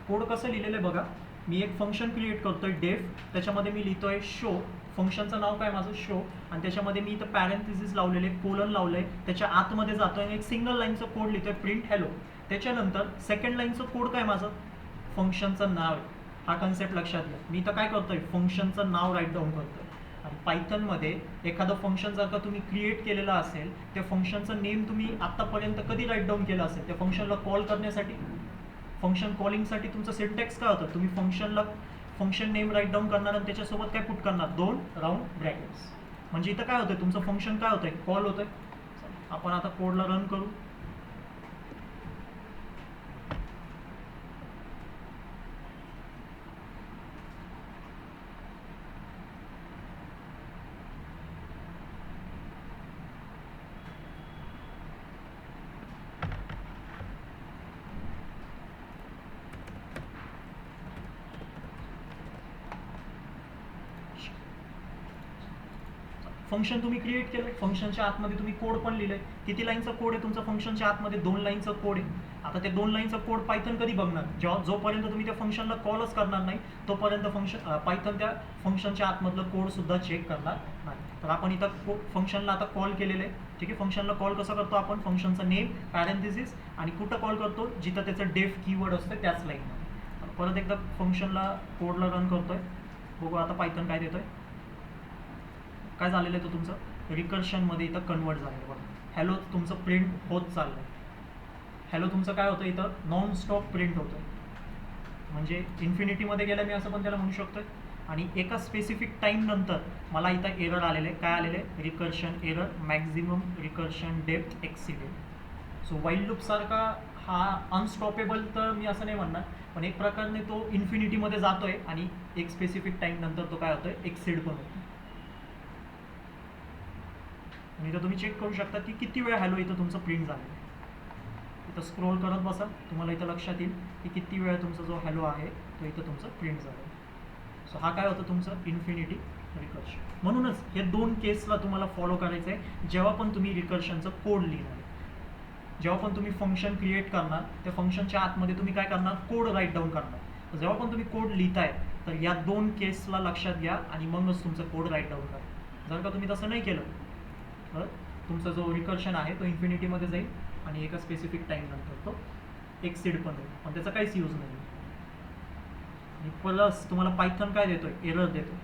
कोड कसं लिहिलेलं आहे बघा, मी एक फंक्शन क्रिएट करतोय डेफ, त्याच्यामध्ये मी लिहितोय शो, फंक्शनचं नाव काय माझं शो, आणि त्याच्यामध्ये मी इथं पॅरेंथेसिस लावलेले, कोलन लावलंय, त्याच्या आतमध्ये जातोय आणि एक सिंगल लाईनचं कोड लिहितोय प्रिंट हॅलो. त्याच्यानंतर सेकंड लाईनचं कोड काय माझं, फंक्शनचं नाव आहे. हा कन्सेप्ट लक्षात घ्या. मी इथं काय करतोय, फंक्शनचं नाव राईट डाऊन करतोय. आणि पायथनमध्ये एखादं फंक्शन जर का तुम्ही क्रिएट केलेलं असेल, त्या फंक्शनचं नेम तुम्ही आत्तापर्यंत कधी राईट डाऊन केलं असेल, त्या फंक्शनला कॉल करण्यासाठी, फंक्शन कॉलिंगसाठी तुमचं सिंटॅक्स काय होतं, तुम्ही फंक्शन नेम राईट डाऊन करणार आणि त्याच्यासोबत काय पुट करणार, 2 राऊंड ब्रॅकेट्स. म्हणजे इथं काय होतंय, तुमचं फंक्शन काय होतंय, कॉल होतंय. आपण आता कोडला रन करू. फंक्शन तुम्ही क्रिएट केलं, फंक्शनच्या आतमध्ये तुम्ही कोड पण लिहिलंय. किती लाईनचा कोड आहे तुमचा फंक्शनच्या आतमध्ये, 2 लाईनचा कोड आहे. आता ते 2 लाईनचा कोड पायथन कधी बघणार, जोपर्यंत तुम्ही त्या फंक्शनला कॉलच करणार नाही तोपर्यंत पायथन त्या फंक्शनच्या आतमधलं कोड सुद्धा चेक करणार नाही. तर आपण इथं फंक्शनला आता कॉल केलेलं आहे. ठीक आहे, फंक्शनला कॉल कसं करतो आपण, फंक्शनचं नेम, पॅरेंथेसिस, आणि कुठं कॉल करतो, जिथं त्याचं डेफ कीवर्ड असतं त्याच लाईनमध्ये. परत एकदा फंक्शनला कोडला रन करतोय, बघू आता पायथन काय देतोय. काय झालेलं आहे, तो तुमचं रिकर्शनमध्ये इथं कन्वर्ट झालेलं बघा. हॅलो तुमचं प्रिंट होत चाललं. हॅलो तुमचं काय होतं, इथं नॉन स्टॉप प्रिंट होतं. म्हणजे इन्फिनिटीमध्ये गेलं मी असं पण त्याला म्हणू शकतोय. आणि एका स्पेसिफिक टाईम नंतर मला इथं एरर आलेले, काय आलेले, recursion error, maximum recursion depth exceeded. So while लूपसारखा हा अनस्टॉपेबल तर मी असं नाही म्हणणार, पण एक प्रकारे तो इन्फिनिटीमध्ये जातोय आणि एक स्पेसिफिक टाईम नंतर तो काय होतोय, एक्सिड पण होतो. आणि इथं तुम्ही चेक करू शकता की किती वेळ हॅलो इथं तुमचं प्रिंट झालं. इथं स्क्रोल करत बसा, तुम्हाला इथं लक्षात येईल की किती वेळ तुमचा जो हॅलो आहे तो इथं तुमचं प्रिंट झालं. सो हा काय होतं तुमचं इन्फिनिटी रिकर्शन. म्हणूनच हे 2 केसला तुम्हाला फॉलो करायचं आहे जेव्हा पण तुम्ही रिकर्शनचं कोड लिहिणार. जेव्हा पण तुम्ही फंक्शन क्रिएट करणार, त्या फंक्शनच्या आतमध्ये तुम्ही काय करणार, कोड राईट डाऊन करणार. तर जेव्हा पण तुम्ही कोड लिहिताय तर या 2 केसला लक्षात घ्या आणि मगच तुमचं कोड राईट डाऊन करा. जर का तुम्ही तसं नाही केलं तर तुमचा जो रिकर्शन आहे तो इन्फिनिटीमध्ये जाईल आणि एका स्पेसिफिक टाईम नंतर तो एक्सिड पण होईल, पण त्याचा काहीच यूज नाही. आणि प्लस तुम्हाला पायथन काय देतोय, एरर देतोय.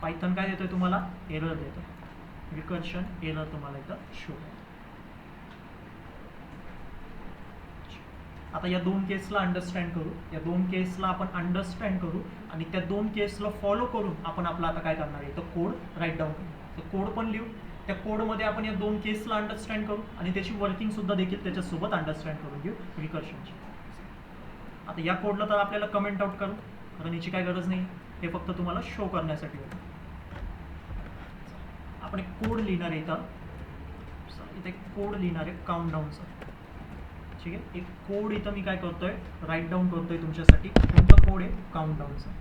पायथन काय देतोय तुम्हाला, एरर देतोय. रिकर्शन एरर तुम्हाला इथं शो. आता या 2 केसला अंडरस्टँड करू, या 2 केसला आपण अंडरस्टँड करू आणि त्या 2 केसला फॉलो करून आपण आपलं आता काय करणार आहे, तर कोड राईट डाऊन करू. तर कोड पण लिहू, त्या कोडमध्ये आपण या 2 केसला अंडरस्टँड करू आणि त्याची वर्किंग सुद्धा देखील त्याच्यासोबत अंडरस्टँड करून घेऊ रिकर्शनची. आता या कोडला तर आपल्याला कमेंट आउट करू, कारण याची काय गरज नाही, हे फक्त तुम्हाला शो करण्यासाठी होतं. आपण एक कोड लिहिणार आहे इथं, इथे कोड लिहिणार आहे काउंटडाऊनचा. ठीक आहे, एक कोड इथं मी काय करतोय, राईट डाऊन करतोय तुमच्यासाठी. कोणता कोड आहे, काउंटडाऊनचा.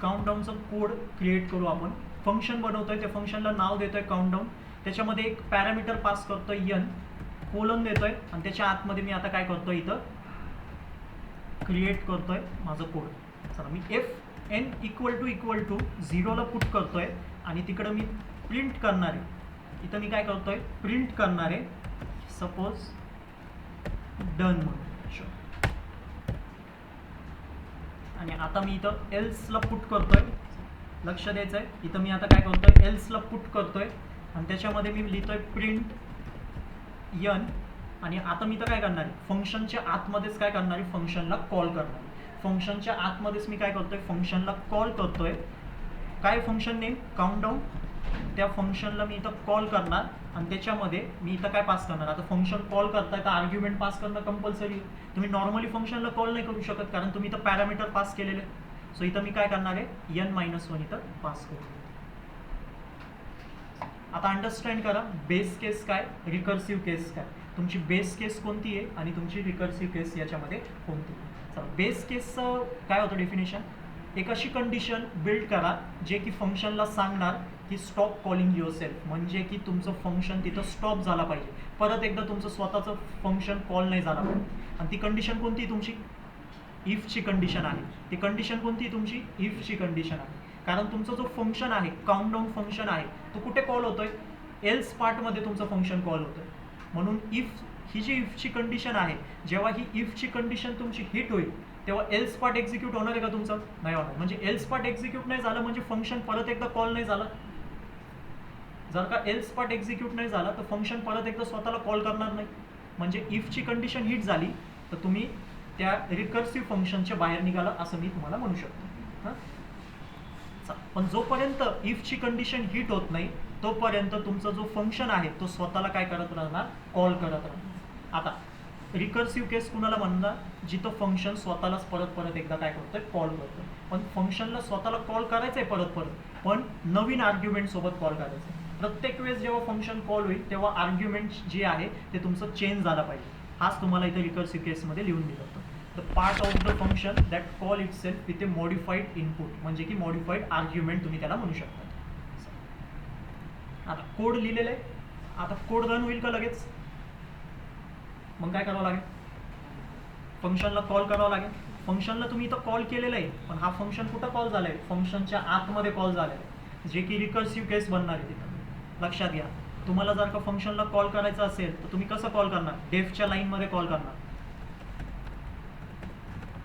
काउंटडाऊनचा कोड क्रिएट करू आपण. फंक्शन बनवतोय, त्या फंक्शनला नाव देतोय काउंटडाऊन, त्याच्यामध्ये एक पॅरामीटर पास करतोय n, कोलन देतोय आणि त्याच्या आतमध्ये मी आता काय करतोय, इथं क्रिएट करतोय माझं कोड. चला मी fn = 0 ला पुट करतोय आणि तिकडं मी प्रिंट करणार आहे. इथं मी काय करतोय, प्रिंट करणार आहे सपोज डन म्हणून. आणि आता मी इथं एल्सला पुट करतोय, लक्ष द्यायचं आहे. इथं मी आता काय करतोय, एल्सला पुट करतोय आणि त्याच्यामध्ये मी लिहितोय प्रिंट n. आणि आता मी तर काय करणार आहे, फंक्शनच्या आतमध्येच काय करणार आहे, फंक्शनला कॉल करणार आहे. फंक्शनच्या आतमध्येच मी काय करतोय, फंक्शनला कॉल करतोय. काय फंक्शन नेम, काउंटडाऊन. त्या फंक्शनला मी इथं कॉल करणार आणि त्याच्यामध्ये मी इथं काय पास करणार. आता फंक्शन कॉल करताय तर आर्ग्युमेंट पास करणं कंपल्सरी. तुम्ही नॉर्मली फंक्शनला कॉल नाही करू शकत कारण तुम्ही इथं पॅरामीटर पास केलेले. सो इथं मी काय करणार आहे, n-1 इथं पास करू. आता अंडरस्टँड करा बेस केस काय, रिकर्सिव्ह केस काय. तुमची बेस केस कोणती आहे आणि तुमची रिकर्सिव्ह केस याच्यामध्ये कोणती. चला बेस केसचं काय होतं डेफिनेशन, एक अशी कंडिशन बिल्ड करा जे की फंक्शनला सांगणार की स्टॉप कॉलिंग युअर सेल्फ, म्हणजे की तुमचं फंक्शन तिथं स्टॉप झाला पाहिजे, परत एकदा तुमचं स्वतःचं फंक्शन कॉल नाही झाला पाहिजे. आणि ती कंडिशन कोणती तुमची, इफची कंडिशन आहे. ती कंडिशन कोणती तुमची, इफची कंडिशन आहे. कारण तुमचा जो फंक्शन आहे, काउंटडाऊन फंक्शन आहे, तो कुठे कॉल होतोय, एल्स पार्टमध्ये तुमचं फंक्शन कॉल होतोय. म्हणून इफ ही जी इफची कंडिशन आहे, जेव्हा ही इफची कंडिशन तुमची हिट होईल तेव्हा एल्स पार्ट एक्झिक्यूट होणार आहे का तुमचं, नाही होणार. म्हणजे एल्स पार्ट एक्झिक्यूट नाही झालं म्हणजे फंक्शन परत एकदा कॉल नाही झालं. जर का एल्स पार्ट एक्झिक्यूट नाही झाला तर फंक्शन परत एकदा स्वतःला कॉल करणार नाही. म्हणजे इफची कंडिशन हिट झाली तर तुम्ही त्या रिकर्सिव्ह फंक्शनच्या बाहेर निघाला असं मी तुम्हाला म्हणू शकतो. पण जोपर्यंत इफची कंडिशन हिट होत नाही तोपर्यंत तुमचा जो फंक्शन आहे तो स्वतःला काय करत राहणार, कॉल करत राहणार. आता रिकर्सिव्ह केस कुणाला म्हणणार, जिथं फंक्शन स्वतःलाच परत परत एकदा काय करतोय, कॉल करतोय. पण फंक्शनला स्वतःला कॉल करायचंय परत परत, पण नवीन आर्ग्युमेंट सोबत कॉल करायचं. प्रत्येक वेळेस जेव्हा फंक्शन कॉल होईल तेव्हा आर्ग्युमेंट जे आहे ते तुमचं चेंज झाला पाहिजे. हाच तुम्हाला इथे रिकर्सिव्ह केसमध्ये लिहून दिलं होतं. The part of the function that call it self with A modified input, म्हणजे की मॉडिफाईड आर्ग्युमेंट तुम्ही त्याला म्हणू शकता. आता कोड लिहिलेलं आहे, आता कोड रन होईल का लगेच, मग काय करावं लागेल, फंक्शनला कॉल करावं लागेल. फंक्शनला तुम्ही इथं कॉल केलेलं आहे पण हा फंक्शन कुठं कॉल झाला आहे, फंक्शनच्या आतमध्ये कॉल झालेला आहे, जे की रिकर्सिव्ह केस बनणार आहे. तिथं लक्षात घ्या, तुम्हाला जर का फंक्शनला कॉल करायचं असेल तर तुम्ही कसं कॉल करणार, डेफच्या लाईनमध्ये कॉल करणार,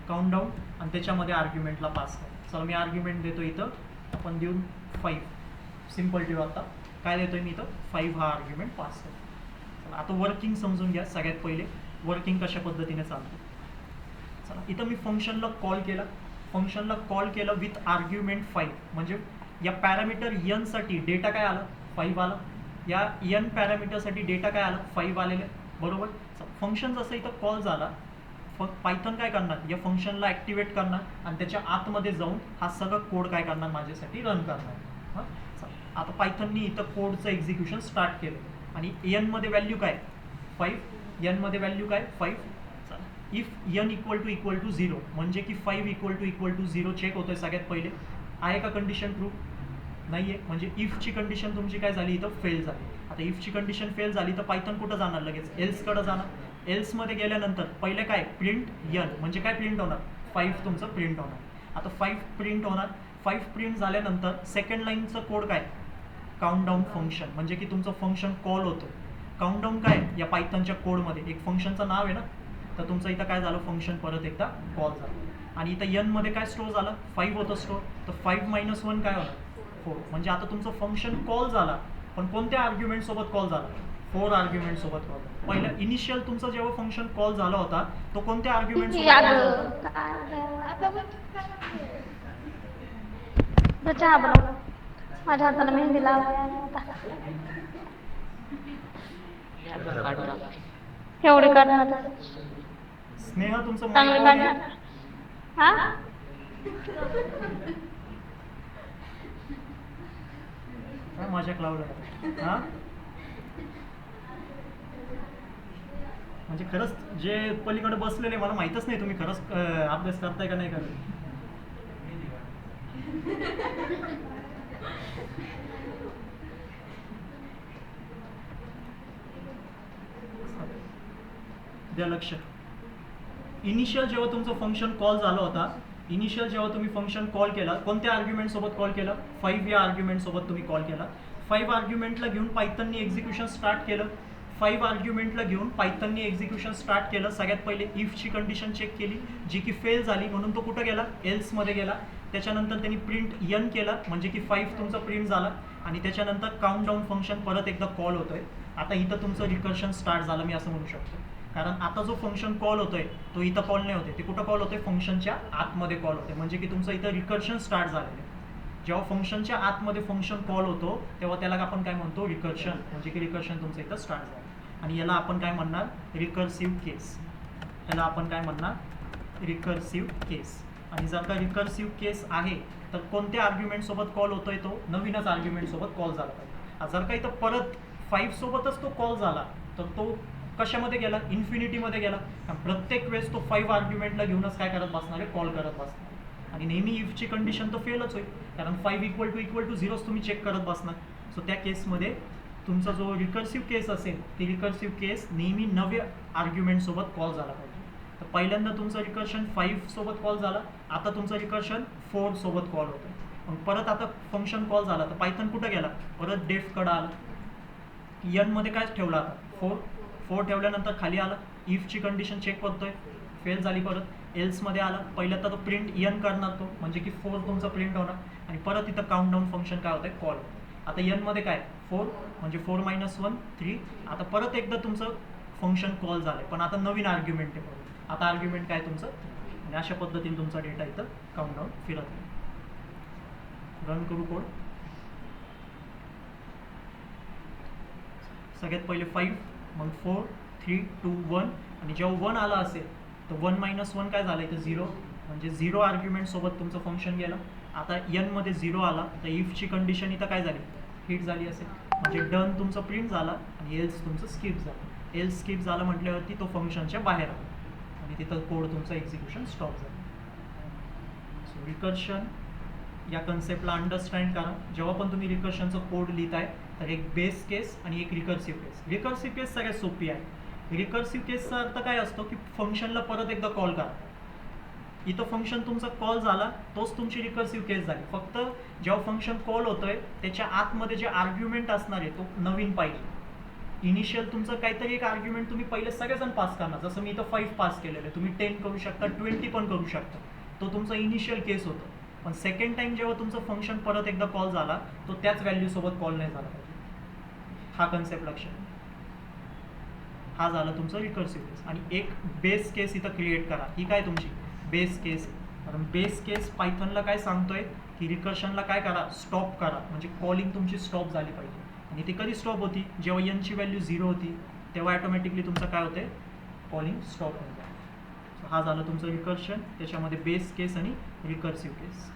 काउंटडाऊन आणि त्याच्यामध्ये आर्ग्युमेंटला पास करा. चला मी आर्ग्युमेंट देतो इथं, आपण देऊन 5 सिम्पल ठेवू. आता काय देतोय मी इथं, 5 हा आर्ग्युमेंट पास करतो. चला आता वर्किंग समजून घ्या. सगळ्यात पहिले वर्किंग कशा पद्धतीने चालते. चला इथं मी फंक्शनला कॉल केलं विथ आर्ग्युमेंट 5, म्हणजे या पॅरामीटर यन साठी डेटा काय आलं, 5 आलं. या यन पॅरामीटरसाठी डेटा काय आलं, 5 आलेलं, बरोबर. फंक्शन जसं इथं कॉल झाला, पायथन काय करणार, या फंक्शनला ॲक्टिवेट करणार आणि त्याच्या आतमध्ये जाऊन हा सगळं कोड काय करणार, माझ्यासाठी रन करणार. हां, आता पायथननी इथं कोडचं एक्झिक्युशन स्टार्ट केलं आणि एनमध्ये व्हॅल्यू काय, 5, एनमध्ये व्हॅल्यू काय, 5. इफ एन इक्वल टू 0 म्हणजे की 5 इक्वल टू 0 चेक होतोय. सगळ्यात पहिले आहे का कंडिशन ट्रू, नाही आहे, म्हणजे इफची कंडिशन तुमची काय झाली, इथं फेल झाली. आता इफची कंडिशन फेल झाली तर पायथन कुठं जाणार, लगेच एल्सकडे जाणार. एल्समध्ये गेल्यानंतर पहिले काय, प्रिंट यन, म्हणजे काय प्रिंट होणार, 5 तुमचं प्रिंट होणार. आता 5 प्रिंट होणार. 5 प्रिंट झाल्यानंतर सेकंड लाईनचं कोड काय, काउंटडाऊन फंक्शन, म्हणजे की तुमचं फंक्शन कॉल होतं. काउंटडाऊन काय, या पायथनच्या कोडमध्ये एक फंक्शनचं नाव आहे ना, तर तुमचं इथं काय झालं, फंक्शन परत एकदा कॉल झालं. आणि इथं यनमध्ये काय स्टोअर झालं, 5 होतं स्टोअर, तर 5 - 1 काय होणार, 4. म्हणजे आता तुमचं फंक्शन कॉल झाला पण कोणत्या आर्ग्युमेंट सोबत कॉल झाला, 4 आर्ग्युमेंट सोबत कॉल. पहिलं इनिशियल तुमचं जेव्हा फंक्शन कॉल झाला होता तो कोणत्या आर्ग्युमेंट सोबत कॉल होता, माझ्या हाताला मेहंदी लावायला एवढे करणार, स्नेहा तुमचं चांगले माईक करणार. हा माझ्या क्लाउडला. हां, म्हणजे खरंच जे पलीकडे बसलेले मला माहीतच नाही तुम्ही खरंच अभ्यास करताय का नाही करत. द्या लक्ष. इनिशियल जेव्हा तुमचं फंक्शन कॉल झालं होता, इनिशियल जेव्हा तुम्ही फंक्शन कॉल केला कोणत्या आर्ग्युमेंट सोबत कॉल केला, 5 या आर्ग्युमेंट सोबत तुम्ही कॉल केला. 5 आर्ग्युमेंटला घेऊन पायथननी एक्झिक्युशन स्टार्ट केलं. 5 आर्ग्युमेंटला घेऊन पायथननी एक्झिक्युशन स्टार्ट केलं. सगळ्यात पहिले इफची कंडिशन चेक केली जी की फेल झाली, म्हणून तो कुठं गेला, एल्समध्ये गेला. त्याच्यानंतर त्यांनी प्रिंट यन केला म्हणजे की 5 तुमचा प्रिंट झाला आणि त्याच्यानंतर काउंटडाऊन फंक्शन परत एकदा कॉल होतोय. आता इथं तुमचं रिकर्शन स्टार्ट झालं मी असं म्हणू शकतो, कारण आता जो फंक्शन कॉल होतोय तो इथं कॉल नाही होते, ते कुठं कॉल होते, फंक्शनच्या आतमध्ये कॉल होते. म्हणजे की तुमचं इथं रिकर्शन स्टार्ट झालेलं आहे. जेव्हा फंक्शनच्या आतमध्ये फंक्शन कॉल होतो तेव्हा त्याला आपण काय म्हणतो, रिकर्शन, म्हणजे की रिकर्शन तुमचं इथं स्टार्ट झालं. आणि याला आपण काय म्हणणार, रिकर्सिव्ह केस. याला आपण काय म्हणणार, रिकर्सिव्ह केस. आणि जर का रिकर्सिव्ह केस आहे तर कोणत्या आर्ग्युमेंट सोबत कॉल होतोय, तो नवीनच आर्ग्युमेंट सोबत कॉल झाला पाहिजे. जर का इथं परत 5 सोबतच तो कॉल झाला तर तो कशामध्ये गेला, इन्फिनिटीमध्ये गेला. कारण प्रत्येक वेळेस तो 5 आर्ग्युमेंटला घेऊनच काय करत बसणार आहे, कॉल करत बसणार आहे. आणि नेहमी इफची कंडिशन तो फेलच होईल, कारण 5 = 0च तुम्ही चेक करत बसणार. सो त्या केसमध्ये तुमचा जो रिकर्सिव्ह केस असेल ती रिकर्सिव्ह केस नेहमी नव्या आर्ग्युमेंटसोबत कॉल झाला पाहिजे. तर पहिल्यांदा तुमचं रिकर्शन 5 सोबत कॉल झाला, आता तुमचं रिकर्शन 4 सोबत कॉल होतं. मग परत आता फंक्शन कॉल झाला तर पायथन कुठं गेला, परत डेफकडं आला. मध्ये काय ठेवला आता 4 ठेवल्यानंतर खाली आला, इफची कंडिशन चेक करतोय, फेल झाली. परत एल्समध्ये आला, पहिल्यांदा तो प्रिंट करणार तो, म्हणजे की 4 तुमचा प्रिंट होणार. आणि परत इथं काउंटडाऊन फंक्शन काय होतंय, कॉल. आता मध्ये काय 4 म्हणजे 4 - 1 3. आता परत एकदा तुमचं फंक्शन कॉल झालंय, पण आता नवीन आर्ग्युमेंट आहे. आता आर्ग्युमेंट काय तुमचं, आणि अशा पद्धतीने तुमचा डेटा इथं काउंटडाऊन फिरत आहे. रन करू कोड. सगळ्यात पहिले 5, मग 4 3 2 1. आणि जेव्हा 1 आला असेल तर 1 - 1 काय झालं, इथं 0, म्हणजे 0 आर्ग्युमेंट सोबत तुमचं फंक्शन गेलं. आता मध्ये 0 आला तर इफची कंडिशन इथं काय झाली, हिट झाली असेल, म्हणजे डन तुमचं प्रिंट झाला आणि एल्स तुमचं स्किप झालं. एल्स स्किप झालं म्हटल्यावरती तो फंक्शनच्या बाहेर आला आणि तिथं कोड तुमचं एक्झिक्युशन स्टॉप झालं. सो रिकर्शन या कन्सेप्टला अंडरस्टँड करा. जेव्हा पण तुम्ही रिकर्शनचं कोड लिहिताय तर एक बेस केस आणि एक रिकर्सिव्ह केस. रिकर्सिव्ह केस सगळ्यात सोपी आहे. रिकर्सिव्ह केसचा अर्थ काय असतो की फंक्शनला परत एकदा कॉल करा. इथं फंक्शन तुमचा कॉल झाला तोच तुमची रिकर्सिव्ह केस झाली. फक्त जेव्हा फंक्शन कॉल होतोय त्याच्या आतमध्ये जे आर्ग्युमेंट असणार आहे तो नवीन पाहिजे. इनिशियल तुमचं काहीतरी एक आर्ग्युमेंट तुम्ही पहिले सगळेजण पास करणार. जसं मी इथं 5 पास केलेलं आहे, तुम्ही 10 करू शकता, 20 पण करू शकता. तो तुमचा इनिशियल केस होतो. पण सेकंड टाइम जेव्हा तुमचं फंक्शन परत एकदा कॉल झाला तो त्याच व्हॅल्यूसोबत कॉल नाही झाला पाहिजे. हा कन्सेप्ट लक्षात. हा झाला तुमचा रिकर्सिव्ह केस. आणि एक बेस केस इथं क्रिएट करा. ही काय तुमची बेस केस. कारण बेस केस पायथनला काय सांगतोय की रिकर्शनला काय करा, स्टॉप करा, म्हणजे कॉलिंग तुमची स्टॉप झाली पाहिजे. आणि ती कधी स्टॉप होती, जेव्हा ची व्हॅल्यू 0 होती तेव्हा ॲटोमॅटिकली तुमचं काय होतंय, कॉलिंग स्टॉप होतं. हा झालं तुमचं रिकर्शन. त्याच्यामध्ये बेस केस आणि रिकर्सिव्ह केस.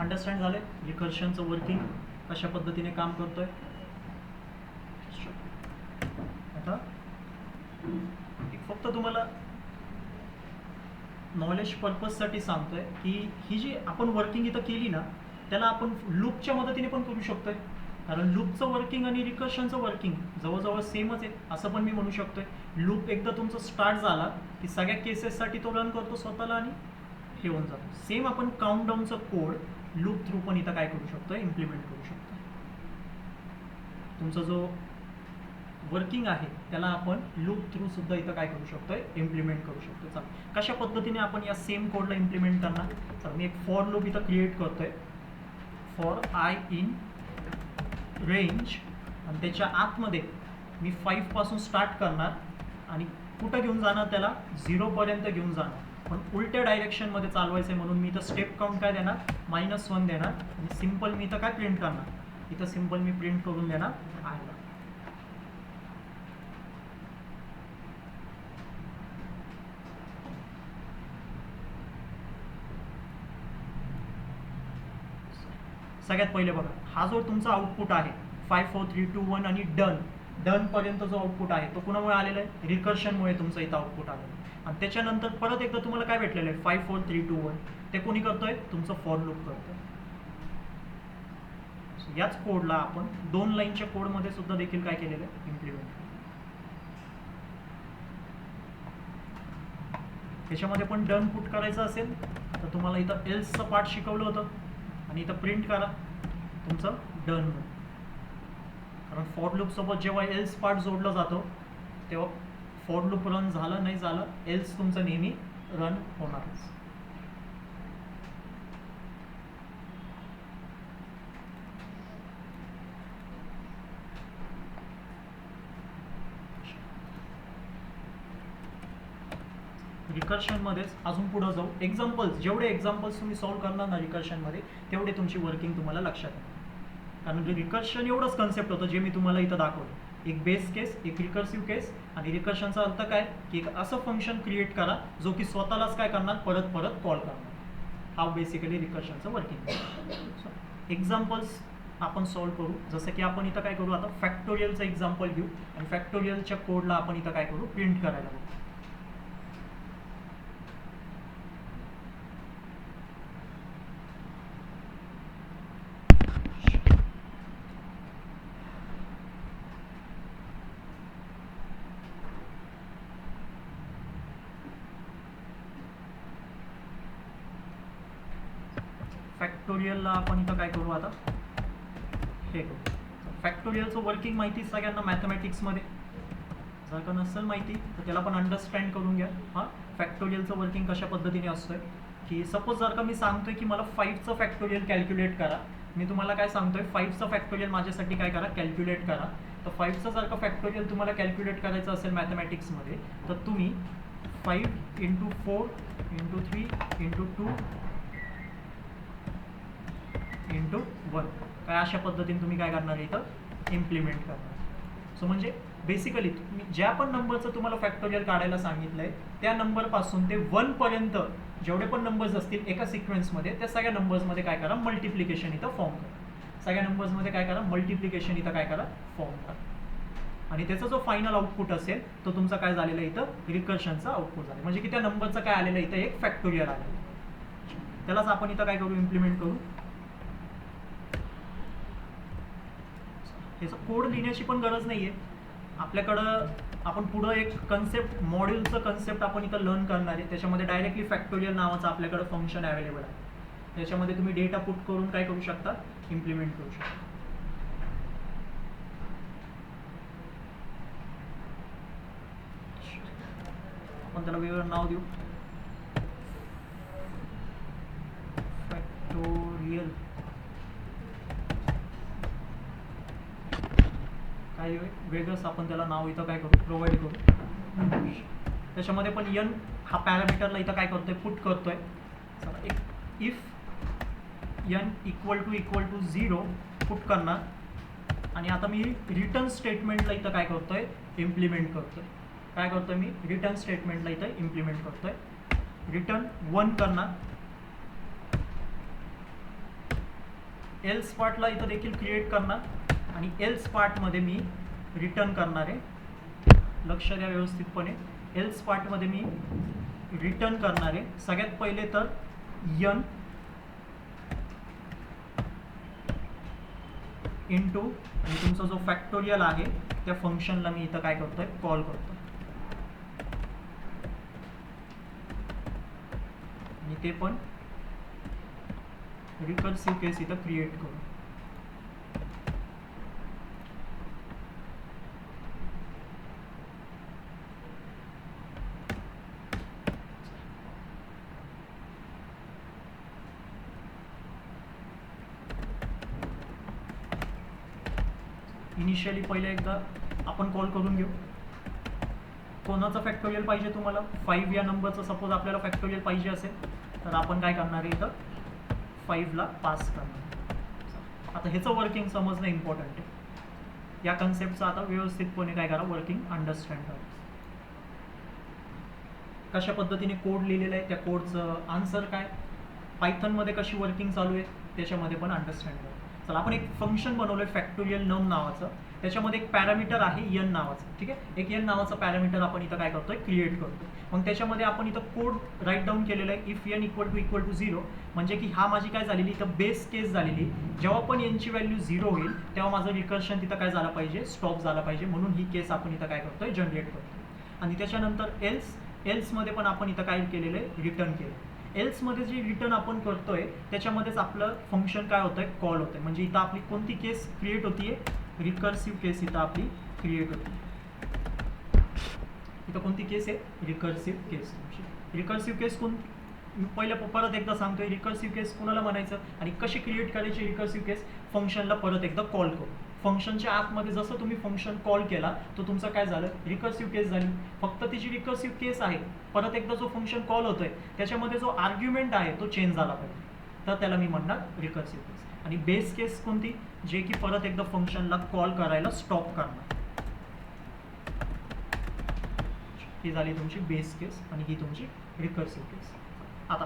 अंडरस्टँड झालं रिकर्शनचं वर्किंग कशा पद्धतीने काम करतोय. आता फक्त तुम्हाला नॉलेज पर्पजसाठी सांगतोय की ही जी आपण वर्किंग इथं केली ना त्याला आपण लूपच्या मदतीने पण करू शकतोय. कारण लूपचं वर्किंग आणि रिकर्शनचं वर्किंग जवळजवळ सेमच आहे असं पण मी म्हणू शकतोय. लूप एकदा तुमचा स्टार्ट झाला की सगळ्या केसेससाठी तो रन करतो स्वतःला आणि हे होऊन जातो. सेम आपण काउंटडाऊनचा कोड लूप थ्रू पण इथं काय करू शकतो, इम्प्लिमेंट करू शकतो. तुमचा जो वर्किंग आहे त्याला आपण लूप थ्रू सुद्धा इथं काय करू शकतोय, इम्प्लिमेंट करू शकतो. चला कशा पद्धतीने आपण या सेम कोडला इम्प्लिमेंट करणार. चला मी एक फॉर लूप इथं क्रिएट करतोय. फॉर आय इन रेंज आणि त्याच्या आतमध्ये मी 5 पासून स्टार्ट करणार आणि कुठं घेऊन जाणार, त्याला 0 पर्यंत घेऊन जाणार. पण उलट्या डायरेक्शनमध्ये चालवायचं आहे म्हणून मी इथं स्टेप काउंट काय देणार, -1 देणार. आणि सिम्पल मी इथं काय प्रिंट करणार, इथं सिम्पल मी प्रिंट करून देणार आहे. सगळ्यात पहिले बघा हा जो तुमचा आउटपुट आहे 5 4 3 2 1 आणि डन पर्यंत जो आउटपुट आहे तो कुणामुळे आलेला आहे, रिकर्शनमुळे तुमचं इथं आउटपुट आलेलं आहे. आणि त्याच्यानंतर परत एकदा तुम्हाला काय भेटलेलं आहे 5 4 3 2 1 ते कोणी करतोय तुमचं फॉर लूप करतोय. याच कोडला आपण 2 लाईनच्या कोडमध्ये सुद्धा देखील काय केलेलं आहे इम्प्लिमेंट. त्याच्यामध्ये पण डन पुट करायचं असेल तर तुम्हाला इथं एल्सचं पार्ट शिकवलं होतं आणि इथं प्रिंट करा तुमचं डन. कारण फॉर लूप सोबत जेव्हा एल्स पार्ट जोडला जातो तेव्हा फॉर लूप रन झालं नाही झालं एल्स तुमचं नेहमी रन होणारच. रिकर्शनमध्येच अजून पुढे जाऊ. एक्झाम्पल्स जेवढे एक्झाम्पल्स तुम्ही सॉल्व्ह करणार ना रिकर्शनमध्ये तेवढे तुमची वर्किंग तुम्हाला लक्षात येईल. कारण रिकर्शन एवढंच कन्सेप्ट होतं जे मी तुम्हाला इथं दाखवलं. एक बेस केस, एक रिकर्सिव्ह केस. आणि रिकर्शनचा अर्थ काय की एक असं फंक्शन क्रिएट करा जो की स्वतःलाच काय करणार परत परत कॉल करणार. हा बेसिकली रिकर्शनचं वर्किंग. एक्झाम्पल्स आपण सॉल्व्ह करू. जसं की आपण इथं काय करू आता फॅक्टोरियलचं एक्झाम्पल घेऊ आणि फॅक्टोरियलच्या कोडला आपण इथं काय करू प्रिंट करायला बघू. फॅक्टोरियलला आपण इथं काय करू आता हे करू. फॅक्टोरियलचं वर्किंग माहिती सगळ्यांना मॅथमॅटिक्समध्ये. जर का नसेल माहिती तर त्याला पण अंडरस्टँड करून घ्या. हां फॅक्टोरियलचं वर्किंग कशा पद्धतीने असतं की सपोज जर का मी सांगतोय की मला 5चं फॅक्टोरियल कॅल्क्युलेट करा. मी तुम्हाला काय सांगतोय 5चं फॅक्टोरियल माझ्यासाठी काय करा कॅल्क्युलेट करा. तर 5चं जर का फॅक्टोरियल तुम्हाला कॅल्क्युलेट करायचं असेल मॅथमॅटिक्समध्ये तर तुम्ही 5 × 4 × 3 × 2 × 1 काय अशा पद्धतीने तुम्ही काय करणार इथं इम्प्लिमेंट करणार. सो म्हणजे बेसिकली तुम्ही ज्या पण नंबरचं तुम्हाला फॅक्टोरियल काढायला सांगितलं आहे त्या नंबरपासून ते 1 पर्यंत जेवढे पण नंबर्स असतील एका सिक्वेन्समध्ये त्या सगळ्या नंबर्समध्ये काय करा मल्टिप्लिकेशन इथं फॉर्म करा. सगळ्या नंबर्समध्ये काय करा मल्टिप्लिकेशन इथं काय करा फॉर्म करा. आणि त्याचा जो फायनल आउटपुट असेल तो तुमचा काय झालेला इथं रिकर्शनचा आउटपुट झाला. म्हणजे की त्या नंबरचं काय आलेलं इथं एक फॅक्टोरियल आलेलं. त्यालाच आपण इथं काय करू इम्प्लिमेंट करू. ह्याचं कोड लिहिण्याची पण गरज नाही आहे आपल्याकडं. आपण पुढं एक कन्सेप्ट मॉड्यूलचं कन्सेप्ट आपण इथं लर्न करणार आहे. त्याच्यामध्ये डायरेक्टली फॅक्टोरियल नावाचं आपल्याकडं फंक्शन अवेलेबल आहे. त्याच्यामध्ये तुम्ही डेटा पुट करून काय करू शकता इम्प्लिमेंट करू शकता. आपण त्याला वेगळं नाव देऊ फॅक्टोरियल. काही वेगळंच आपण त्याला नाव इथं काय करू प्रोव्हाइड करू. त्याच्यामध्ये पण n हा पॅरामीटरला इथं काय करतोय पुट करतोय. एक इफ n = 0 पुट करणार. आणि आता मी रिटर्न स्टेटमेंटला इथं काय करतोय इम्प्लिमेंट करतोय. काय करतोय मी रिटर्न स्टेटमेंटला इथं इम्प्लिमेंट करतोय. रिटर्न 1 करणार. एल्स पार्टला इथं देखील क्रिएट करणार आणि एल्स पार्टमध्ये मी रिटर्न करणार आहे. लक्ष द्या व्यवस्थितपणे. एल्स पार्टमध्ये मी रिटर्न करणार आहे सगळ्यात पहिले तर n इंटू आणि तुमचा जो फॅक्टोरियल आहे त्या फंक्शनला मी इथं काय करतोय कॉल करतो. आणि ते पण रिकर्सिव्ह केस इथं क्रिएट करू. इनिशियली पहिले एकदा आपण कॉल करून घेऊ. कोणाचं फॅक्टोरियल पाहिजे तुम्हाला 5 या नंबरचं सपोज आपल्याला फॅक्टोरियल पाहिजे असेल तर आपण काय करणार आहे इथं 5ला पास करणार. आता ह्याचं वर्किंग समजणं इम्पॉर्टंट आहे. या कन्सेप्टचं आता व्यवस्थितपणे काय करा वर्किंग अंडरस्टँड करा. कशा पद्धतीने कोड लिहिलेला आहे त्या कोडचं आन्सर काय पायथनमध्ये कशी वर्किंग चालू आहे त्याच्यामध्ये पण अंडरस्टँड करा. चला आपण एक फंक्शन बनवलं आहे फॅक्टोरियल नम नावाचं. त्याच्यामध्ये एक पॅरामीटर आहे n नावाचं, ठीक आहे. एक n नावाचा पॅरामीटर आपण इथं काय करतोय, क्रिएट करतोय. मग त्याच्यामध्ये आपण इथं कोड राईट डाऊन केलेलं आहे, इफ n इक्वल टू 0, म्हणजे की हा माझी काय झालेली इथं बेस केस झालेली. जेव्हा पण n ची व्हॅल्यू 0 होईल तेव्हा माझं रिकर्शन तिथं काय झालं पाहिजे, स्टॉप झाला पाहिजे. म्हणून ही केस आपण इथं काय करतोय, जनरेट करतोय. आणि त्याच्यानंतर एल्समध्ये पण आपण इथं काय केलेलं आहे, रिटर्न केलं. एल्समध्ये जे रिटर्न आपण करतोय त्याच्यामध्येच आपलं फंक्शन काय होतंय, कॉल होतंय. म्हणजे इथं आपली कोणती केस क्रिएट होतीये, रिकर्सिव्ह केस इथं आपली क्रिएट होती. इथं कोणती केस आहे, रिकर्सिव्ह केस. रिकर्सिव्ह केस कोणती, परत एकदा सांगतोय, रिकर्सिव्ह केस कोणाला म्हणायचं आणि कशी क्रिएट करायची रिकर्सिव्ह केस, फंक्शनला परत एकदा कॉल करू. फंक्शनच्या आतमध्ये जसं तुम्ही फंक्शन कॉल केला तो तुमचं काय झालं, रिकर्सिव्ह केस झाली. फक्त तिची रिकर्सिव्ह केस आहे, परत एकदा जो फंक्शन कॉल होतोय त्याच्यामध्ये जो आर्ग्युमेंट आहे तो चेंज झाला पाहिजे, तर त्याला मी म्हणणार रिकर्सिव्ह केस. आणि बेस केस कोणती, जे की परत एकदा फंक्शनला कॉल करायला स्टॉप करणार. ही झाली तुमची बेस केस आणि ही तुमची रिकर्सिव्ह केस. आता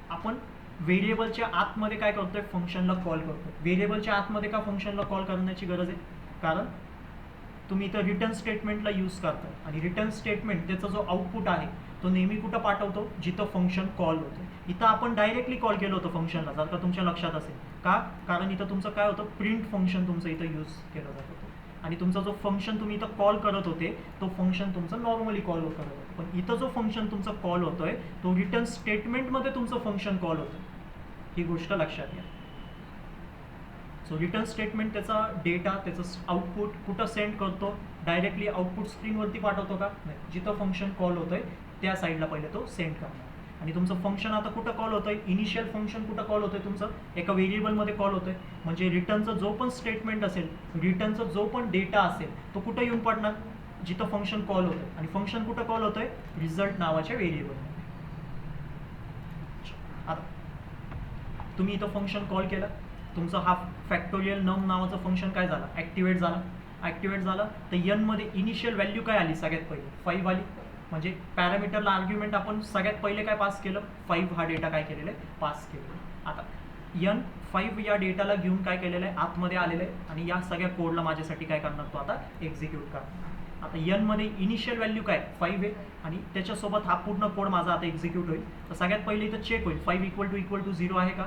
आपण व्हेरिएबलच्या आतमध्ये काय करतोय, फंक्शनला कॉल करतोय. व्हेरिएबलच्या आतमध्ये का फंक्शनला कॉल करण्याची गरज आहे, कारण तुम्ही इथं रिटर्न स्टेटमेंटला यूज करताय आणि रिटर्न स्टेटमेंट त्याचा जो आउटपुट आहे तो नेहमी कुठं पाठवतो, जिथं फंक्शन कॉल होतं. इथं आपण डायरेक्टली कॉल केलं होतं फंक्शनला, जर का तुमच्या लक्षात असेल. का, कारण इथं तुमचं काय होतं, प्रिंट फंक्शन तुमचं इथं यूज केलं जात होतं. आणि तुमचा जो फंक्शन तुम्ही इथं कॉल करत होते तो फंक्शन तुमचं नॉर्मली कॉल करत होतं. पण इथं जो फंक्शन तुमचा कॉल होतोय तो रिटर्न स्टेटमेंटमध्ये तुमचं फंक्शन कॉल होतं. ही गोष्ट लक्षात घ्या. सो रिटर्न स्टेटमेंट त्याचा डेटा, त्याचं आउटपुट कुठं सेंड करतो, डायरेक्टली आउटपुट स्क्रीनवरती पाठवतो का, नाही. जिथं फंक्शन कॉल होतोय त्या साईडला पहिले तो सेंड करणार. आणि तुमचं फंक्शन आता कुठं कॉल होतंय, इनिशियल फंक्शन कुठं कॉल होतंय, तुमचं एका व्हेरिएबलमध्ये कॉल होतोय. म्हणजे रिटर्नचं जो पण स्टेटमेंट असेल, रिटर्नचा जो पण डेटा असेल तो कुठं येऊन पडणार, जिथं फंक्शन कॉल होतंय. आणि फंक्शन कुठं कॉल होतंय, रिझल्ट नावाच्या व्हेरिएबलमध्ये. आता तुम्ही इथं फंक्शन कॉल केलं, तुमचं हा फॅक्टोरियल नम नावाचं फंक्शन काय झालं, ॲक्टिवेट झालं. तर n मध्ये इनिशियल व्हॅल्यू काय आली, सगळ्यात पहिले 5 आली. म्हणजे पॅरामीटरला आर्ग्युमेंट आपण सगळ्यात पहिले काय पास केलं, 5 हा डेटा काय केलेला आहे, पास केलेला. आता n 5 या डेटाला घेऊन काय केलेलं आहे, आतमध्ये आलेलं आहे. आणि या सगळ्या कोडला माझ्यासाठी काय करणार, तो आता एक्झिक्यूट करणार. आता n मध्ये इनिशियल व्हॅल्यू काय 5 आहे आणि त्याच्यासोबत हा पूर्ण कोड माझा आता एक्झिक्यूट होईल. तर सगळ्यात पहिले इथं चेक होईल 5 इक्वल टू 0 आहे का.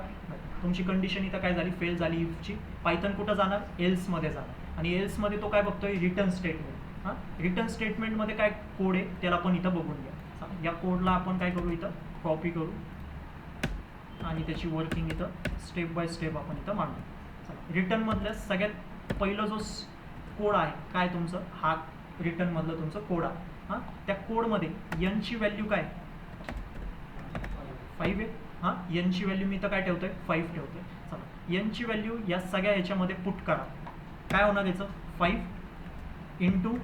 तुमची कंडिशन इथं काय झाली, फेल झाली इफची. पायथन कुठं जाणार, एल्समध्ये जाणार. आणि एल्समध्ये तो काय बघतोय, रिटर्न स्टेटमेंट. हां, रिटर्न स्टेटमेंटमध्ये काय कोड आहे त्याला पण इथं बघून घ्या. या कोडला आपण काय करू, इथं कॉपी करू आणि त्याची वर्किंग इथं स्टेप बाय स्टेप आपण इथं मांडू. रिटर्नमधल्या सगळ्यात पहिलं जो कोड आहे काय तुमचं, हा रिटर्नमधलं तुमचं कोड आहे. हां, त्या कोडमध्ये n ची व्हॅल्यू काय 5 आहे. हां, n ची व्हॅल्यू मी इथं काय ठेवतोय, 5 ठेवतोय. चला, n ची व्हॅल्यू या सगळ्या ह्याच्यामध्ये पुट करा. काय होणार याचं, 5 इंटू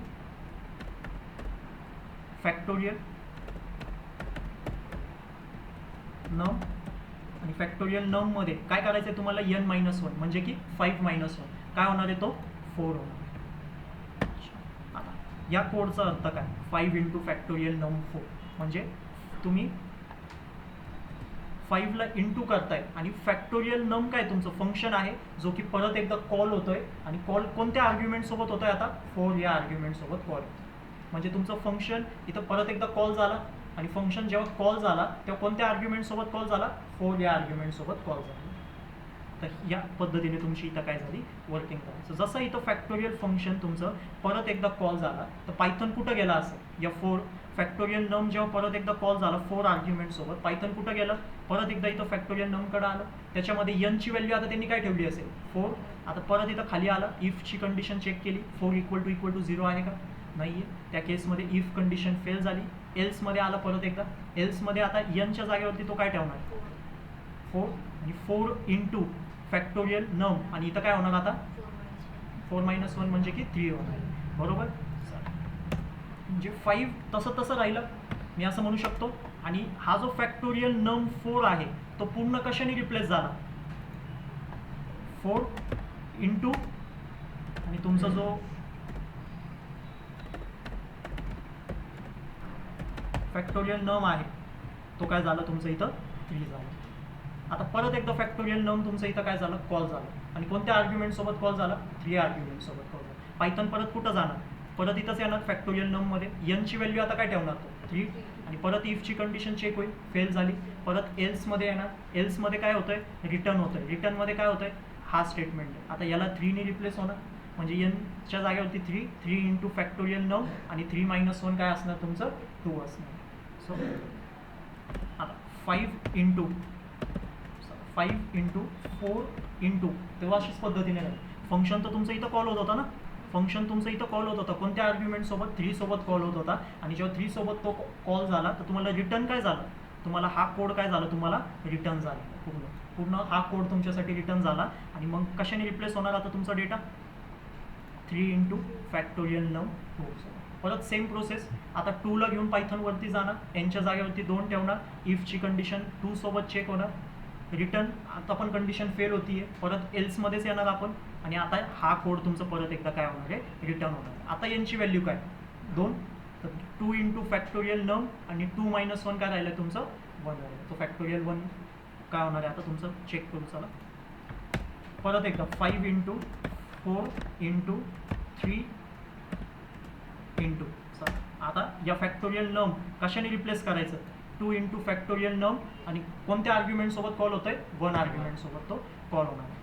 फॅक्टोरियल नम. आणि फॅक्टोरियल नम मध्ये काय करायचं आहे तुम्हाला, n-1 म्हणजे की 5-1 काय होणार आहे, तो 4 होणार. आता या कोडचा अर्थ काय, 5 इंटू फॅक्टोरियल नम 4 म्हणजे तुम्ही 5 ला इंटू करताय आणि फॅक्टोरियल नम काय तुमचं फंक्शन आहे जो की परत एकदा कॉल होतोय. आणि कॉल कोणत्या आर्ग्युमेंट सोबत होतोय, आता 4 या आर्ग्युमेंट सोबत कॉल होतोय. म्हणजे तुमचं फंक्शन इथं परत एकदा कॉल झाला आणि फंक्शन जेव्हा कॉल झाला तेव्हा कोणत्या आर्ग्युमेंट सोबत कॉल झाला, 4 या आर्ग्युमेंट सोबत कॉल झाला. तर या पद्धतीने तुमची इथं काय झाली, वर्किंग करायचं. जसं इथं फॅक्टोरियल फंक्शन तुमचं परत एकदा कॉल झाला तर पायथन कुठं गेला असेल, या 4 फॅक्टोरियल नम जेव्हा परत एकदा कॉल झाला 4 आर्ग्युमेंट सोबत, पायथन कुठं गेलं, परत एकदा इथं फॅक्टोरियल नमकडे आलं. त्याच्यामध्ये n ची व्हॅल्यू आता त्यांनी काय ठेवली असेल, 4. आता परत इथं खाली आलं, इफची कंडिशन चेक केली, 4 इक्वल टू 0 आहे का, नाही आहे. त्या केसमध्ये इफ कंडिशन फेल झाली. एल्समध्ये आलं परत एकदा, एल्समध्ये आता n च्या जागेवरती तो काय ठेवणार, 4. आणि 4 इंटू फॅक्टोरियल नम आणि इथं काय होणार आता 4-1 म्हणजे की 3 होणार, बरोबर. म्हणजे 5 तसं राहिलं, मी असं म्हणू शकतो. आणि हा जो फॅक्टोरियल नम 4 आहे तो पूर्ण कशाने रिप्लेस झाला, 4 इंटू आणि तुमचा जो फॅक्टोरियल नम आहे तो काय झाला तुमचं इथं 3 झाला. आता परत एकदा फॅक्टोरियल नम तुमचं इथं काय झालं, कॉल झालं. आणि कोणत्या आर्ग्युमेंट सोबत कॉल झाला, 3 आर्ग्युमेंट सोबत कॉल झाला. पायथन परत कुठं जाणार, परत इथंच येणार फॅक्टोरियल नममध्ये. एनची व्हॅल्यू आता काय ठेवणार तो 3, आणि परत इफची कंडिशन चेक होईल, फेल झाली, परत एल्समध्ये येणार. एल्समध्ये काय होतं आहे, रिटर्न होतं आहे. रिटर्नमध्ये काय होतं आहे, हा स्टेटमेंट आहे. आता याला 3ने रिप्लेस होणार, म्हणजे एनच्या जागेवरती 3 इंटू फॅक्टोरियल नम, आणि 3 - 1 काय असणार तुमचं 2 असणार. सो आता 5 इंटू 4 इंटू, तेव्हा अशीच पद्धतीने राहील. फंक्शन तर तुमचं इथं कॉल होत होता ना, फंक्शन तुमचं इथं कॉल होत होता कोणत्या आर्ग्युमेंटसोबत, 3 सोबत कॉल होत होता. आणि जेव्हा 3 सोबत तो कॉल झाला तर तुम्हाला रिटर्न काय झालं, तुम्हाला हा कोड काय झाला, तुम्हाला रिटर्न झाला. पूर्ण हा कोड तुमच्यासाठी रिटर्न झाला. आणि मग कशाने रिप्लेस होणार आता तुमचा डेटा, 3 इंटू फॅक्टोरियल नम 2. परत सेम प्रोसेस. आता 2ला घेऊन पायथनवरती जाणार, एनच्या जागेवरती 2 ठेवणार, इफची कंडिशन 2 सोबत चेक होणार, रिटर्न आता पण कंडिशन फेल होती आहे, परत एल्समध्येच येणार आपण. आणि आता हा कोड तुमचं परत एकदा काय होणार आहे, रिटर्न होणार आहे. आता यांची व्हॅल्यू काय 2, तर 2 इंटू फॅक्टोरियल नम, आणि 2 - 1 काय राहिलं तुमचं 1 राहिलं. तो फॅक्टोरियल 1 काय होणार आहे आता तुमचं, चेक करू चला परत एकदा. 5 इंटू 4 इंटू 3 इंटू, आता या फॅक्टोरियल नम कशाने रिप्लेस करायचं, 2 इंटू फॅक्टोरियल नम, आणि कोणत्या आर्ग्युमेंट सोबत कॉल होतोय, 1 आर्ग्युमेंट सोबत तो कॉल होणार आहे.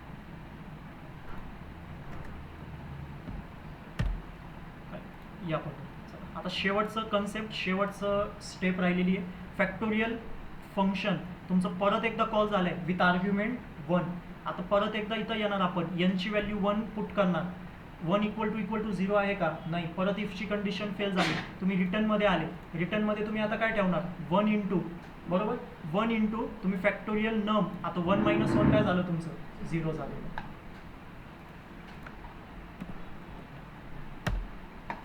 या पद्धतीने आता शेवटचं कन्सेप्ट, शेवटचं स्टेप राहिलेली आहे. फॅक्टोरियल फंक्शन तुमचं परत एकदा कॉल झालं आहे विथ आर्ग्युमेंट 1. आता परत एकदा इथं येणार आपण, एनची व्हॅल्यू 1 पुट करणार. 1 = 0 आहे का, नाही. परत इफची कंडिशन फेल झाली, तुम्ही रिटर्नमध्ये आले. रिटर्नमध्ये तुम्ही आता काय ठेवणार, 1 इंटू, बरोबर, 1 इंटू तुम्ही फॅक्टोरियल नम. आता 1 - 1 काय झालं तुमचं 0 झालेलं.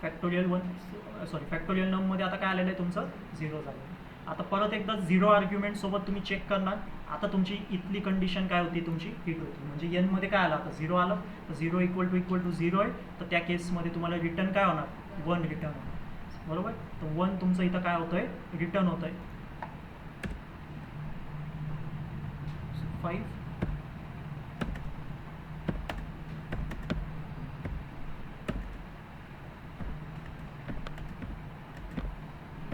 फॅक्टोरियल नममध्ये आता काय आलेलं आहे तुमचं 0 झालेलं. आता परत एकदा 0 आर्ग्युमेंट सोबत तुम्ही चेक करणार. आता तुमची इथली कंडिशन काय होती, तुमची हिट होती, म्हणजे एनमध्ये काय आलं, आता 0 आलं. तर 0 = 0 आहे, तर त्या केसमध्ये तुम्हाला रिटर्न काय होणार, 1 रिटर्न होणार, बरोबर. तर 1 तुमचं इथं काय होतं आहे, रिटर्न होतं आहे. 5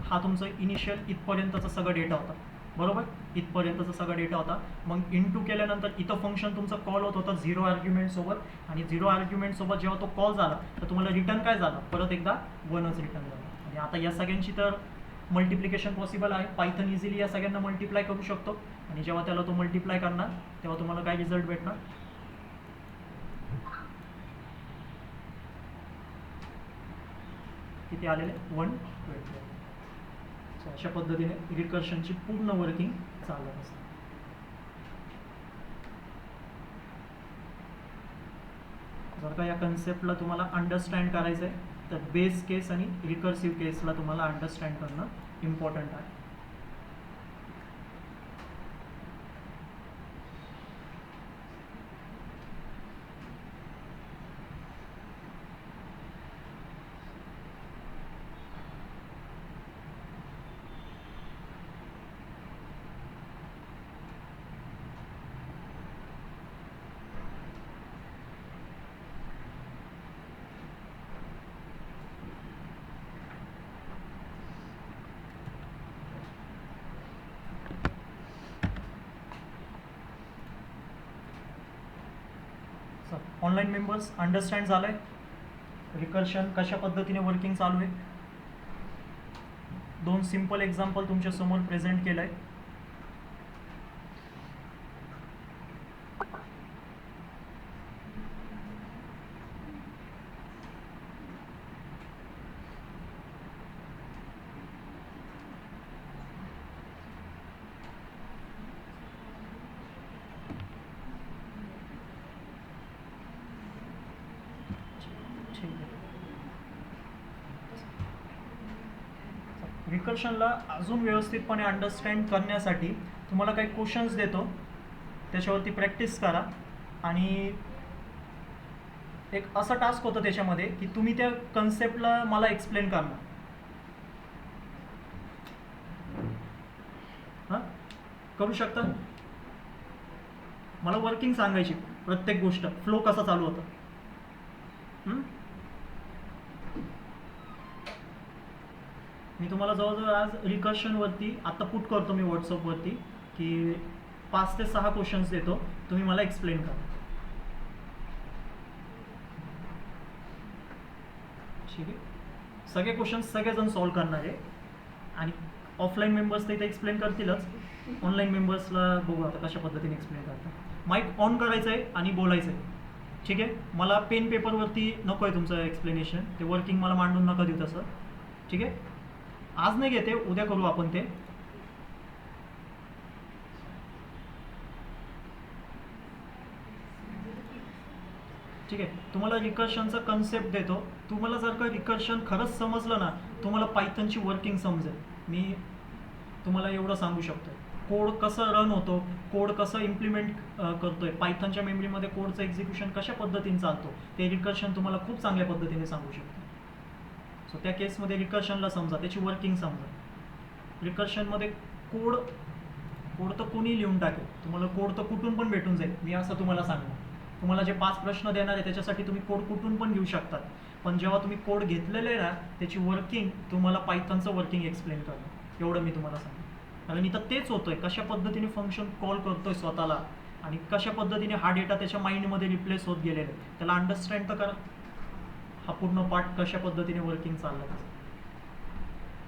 हा तुमचं इनिशियल इथपर्यंतचा सगळं डेटा होता, बरोबर. इथपर्यंतचा सगळा डेटा होता. मग इंटू केल्यानंतर इथं फंक्शन तुमचं कॉल होत होतं 0 आर्ग्युमेंट सोबत, आणि 0 आर्ग्युमेंट सोबत जेव्हा तो कॉल झाला तर तुम्हाला रिटर्न काय झालं, परत एकदा 1च रिटर्न झालं. आणि आता या सगळ्यांची तर मल्टिप्लिकेशन पॉसिबल आहे. पायथन इझिली या सगळ्यांना मल्टिप्लाय करू शकतो. आणि जेव्हा त्याला तो मल्टिप्लाय करणार तेव्हा तुम्हाला काय रिझल्ट भेटणार, किती आलेले 120. अशा पद्धतीने रिकर्शनची पूर्ण वर्किंग चालत असते. जर का या कन्सेप्टला तुम्हाला अंडरस्टँड करायचं आहे तर बेस केस आणि रिकर्सिव्ह केसला तुम्हाला अंडरस्टँड करणं इम्पॉर्टंट आहे. ऑनलाईन मेंबर्स अंडरस्टँड झालं आहे रिकर्शन कशा पद्धतीने वर्किंग चालू आहे. 2 सिम्पल एक्झाम्पल तुमच्यासमोर प्रेझेंट केलं आहे. रिकर्शनला अजून व्यवस्थितपणे अंडरस्टँड करण्यासाठी तुम्हाला काही क्वेश्चन्स देतो, त्याच्यावरती प्रॅक्टिस करा. आणि एक असा टास्क होतं त्याच्यामध्ये की तुम्ही त्या कन्सेप्टला मला एक्सप्लेन करणार. हां, करू शकता. मला वर्किंग सांगायची, प्रत्येक गोष्ट फ्लो कसा चालू होता. मी तुम्हाला जवळजवळ आज रिकर्शनवरती आता पुट करतो मी व्हॉट्सअपवरती की 5 ते 6 क्वेश्चन्स देतो, तुम्ही मला एक्सप्लेन करा. ठीक आहे. सगळे क्वेश्चन्स सगळेजण सॉल्व करणार आहे आणि ऑफलाईन मेंबर्स तर इथे एक्सप्लेन करतीलच, ऑनलाईन मेंबर्सला बघू आता कशा पद्धतीने एक्सप्लेन करतात. माईक ऑन करायचं आहे आणि बोलायचं आहे. ठीक आहे. मला पेन पेपरवरती नको आहे तुमचं एक्सप्लेनेशन, ते वर्किंग मला मांडून नका देऊ तसं. ठीक आहे. आज नाही घेते, उद्या करू आपण ते. ठीक आहे. तुम्हाला रिकर्शनचा कन्सेप्ट देतो. तुम्हाला जर का रिकर्शन खरंच समजलं ना, तुम्हाला पायथनची वर्किंग समजेल. मी तुम्हाला एवढं सांगू शकतो. कोड कसं रन होतो, कोड कसं इम्प्लिमेंट करतोय, पायथनच्या मेमरीमध्ये कोडचं एक्झिक्युशन कशा पद्धतीने चालतो, ते रिकर्शन तुम्हाला खूप चांगल्या पद्धतीने सांगू शकतो. सो त्या केसमध्ये रिकर्शनला समजा, त्याची वर्किंग समजा. रिकर्शनमध्ये कोड तर कोणी लिहून टाकेल, तुम्हाला कोड तर कुठून पण भेटून जाईल. मी असं तुम्हाला सांगणार. तुम्हाला जे 5 प्रश्न देणार आहे त्याच्यासाठी तुम्ही कोड कुठून पण घेऊ शकतात, पण जेव्हा तुम्ही कोड घेतलेले आहे ना, त्याची वर्किंग तुम्हाला पायथनचं वर्किंग एक्सप्लेन करणं, एवढं मी तुम्हाला सांगेन. कारण इथं तेच होतंय, कशा पद्धतीने फंक्शन कॉल करतोय स्वतःला आणि कशा पद्धतीने हा डेटा त्याच्या माइंडमध्ये रिप्लेस होत गेलेला आहे, त्याला अंडरस्टँड तर करा. हा पूर्ण पार्ट कशा पद्धतीने वर्किंग चाललं त्याचं.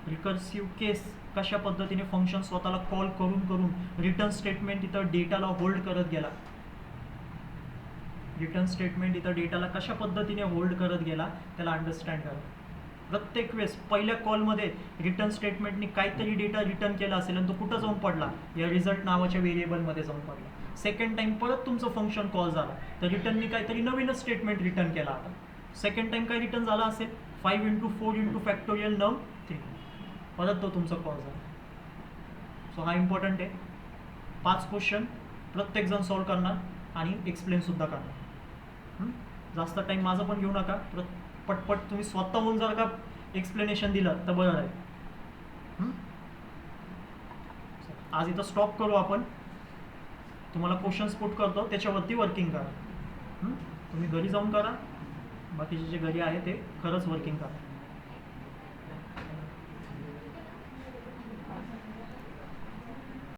रिकर्सिव्ह केस कशा पद्धतीने फंक्शन स्वतःला कॉल करून करून रिटर्न स्टेटमेंट इथं डेटाला होल्ड करत गेला. रिटर्न स्टेटमेंट इथं डेटाला कशा पद्धतीने होल्ड करत गेला त्याला अंडरस्टँड करा. प्रत्येक वेळेस पहिल्या कॉलमध्ये रिटर्न स्टेटमेंटने काहीतरी डेटा रिटर्न केला असेल आणि तो कुठं जाऊन पडला, या रिझल्ट नावाच्या व्हेरिएबलमध्ये जाऊन पडला. सेकंड टाइम परत तुमचं फंक्शन कॉल झाला तर रिटर्नने काहीतरी नवीनच स्टेटमेंट रिटर्न केला. आता सेकंड टाइम काय रिटर्न झाला असेल, 5 × 4 × फॅक्टोरियल नम 3, परत तो तुमचा कॉल झाला. सो हा इम्पॉर्टंट आहे. 5 क्वेश्चन प्रत्येकजण सॉल्व करणार आणि एक्सप्लेनसुद्धा करणार. जास्त टाईम माझं पण घेऊ नका. पटपट तुम्ही स्वतःहून जर का एक्सप्लेनेशन दिलं तर बरं आहे. आज इथं स्टॉप करू आपण. तुम्हाला क्वेश्चन्स पुट करतो, त्याच्यावरती वर्किंग करा. तुम्ही घरी जाऊन करा, बाकीचे जे घरी आहे ते खरंच वर्किंग करा.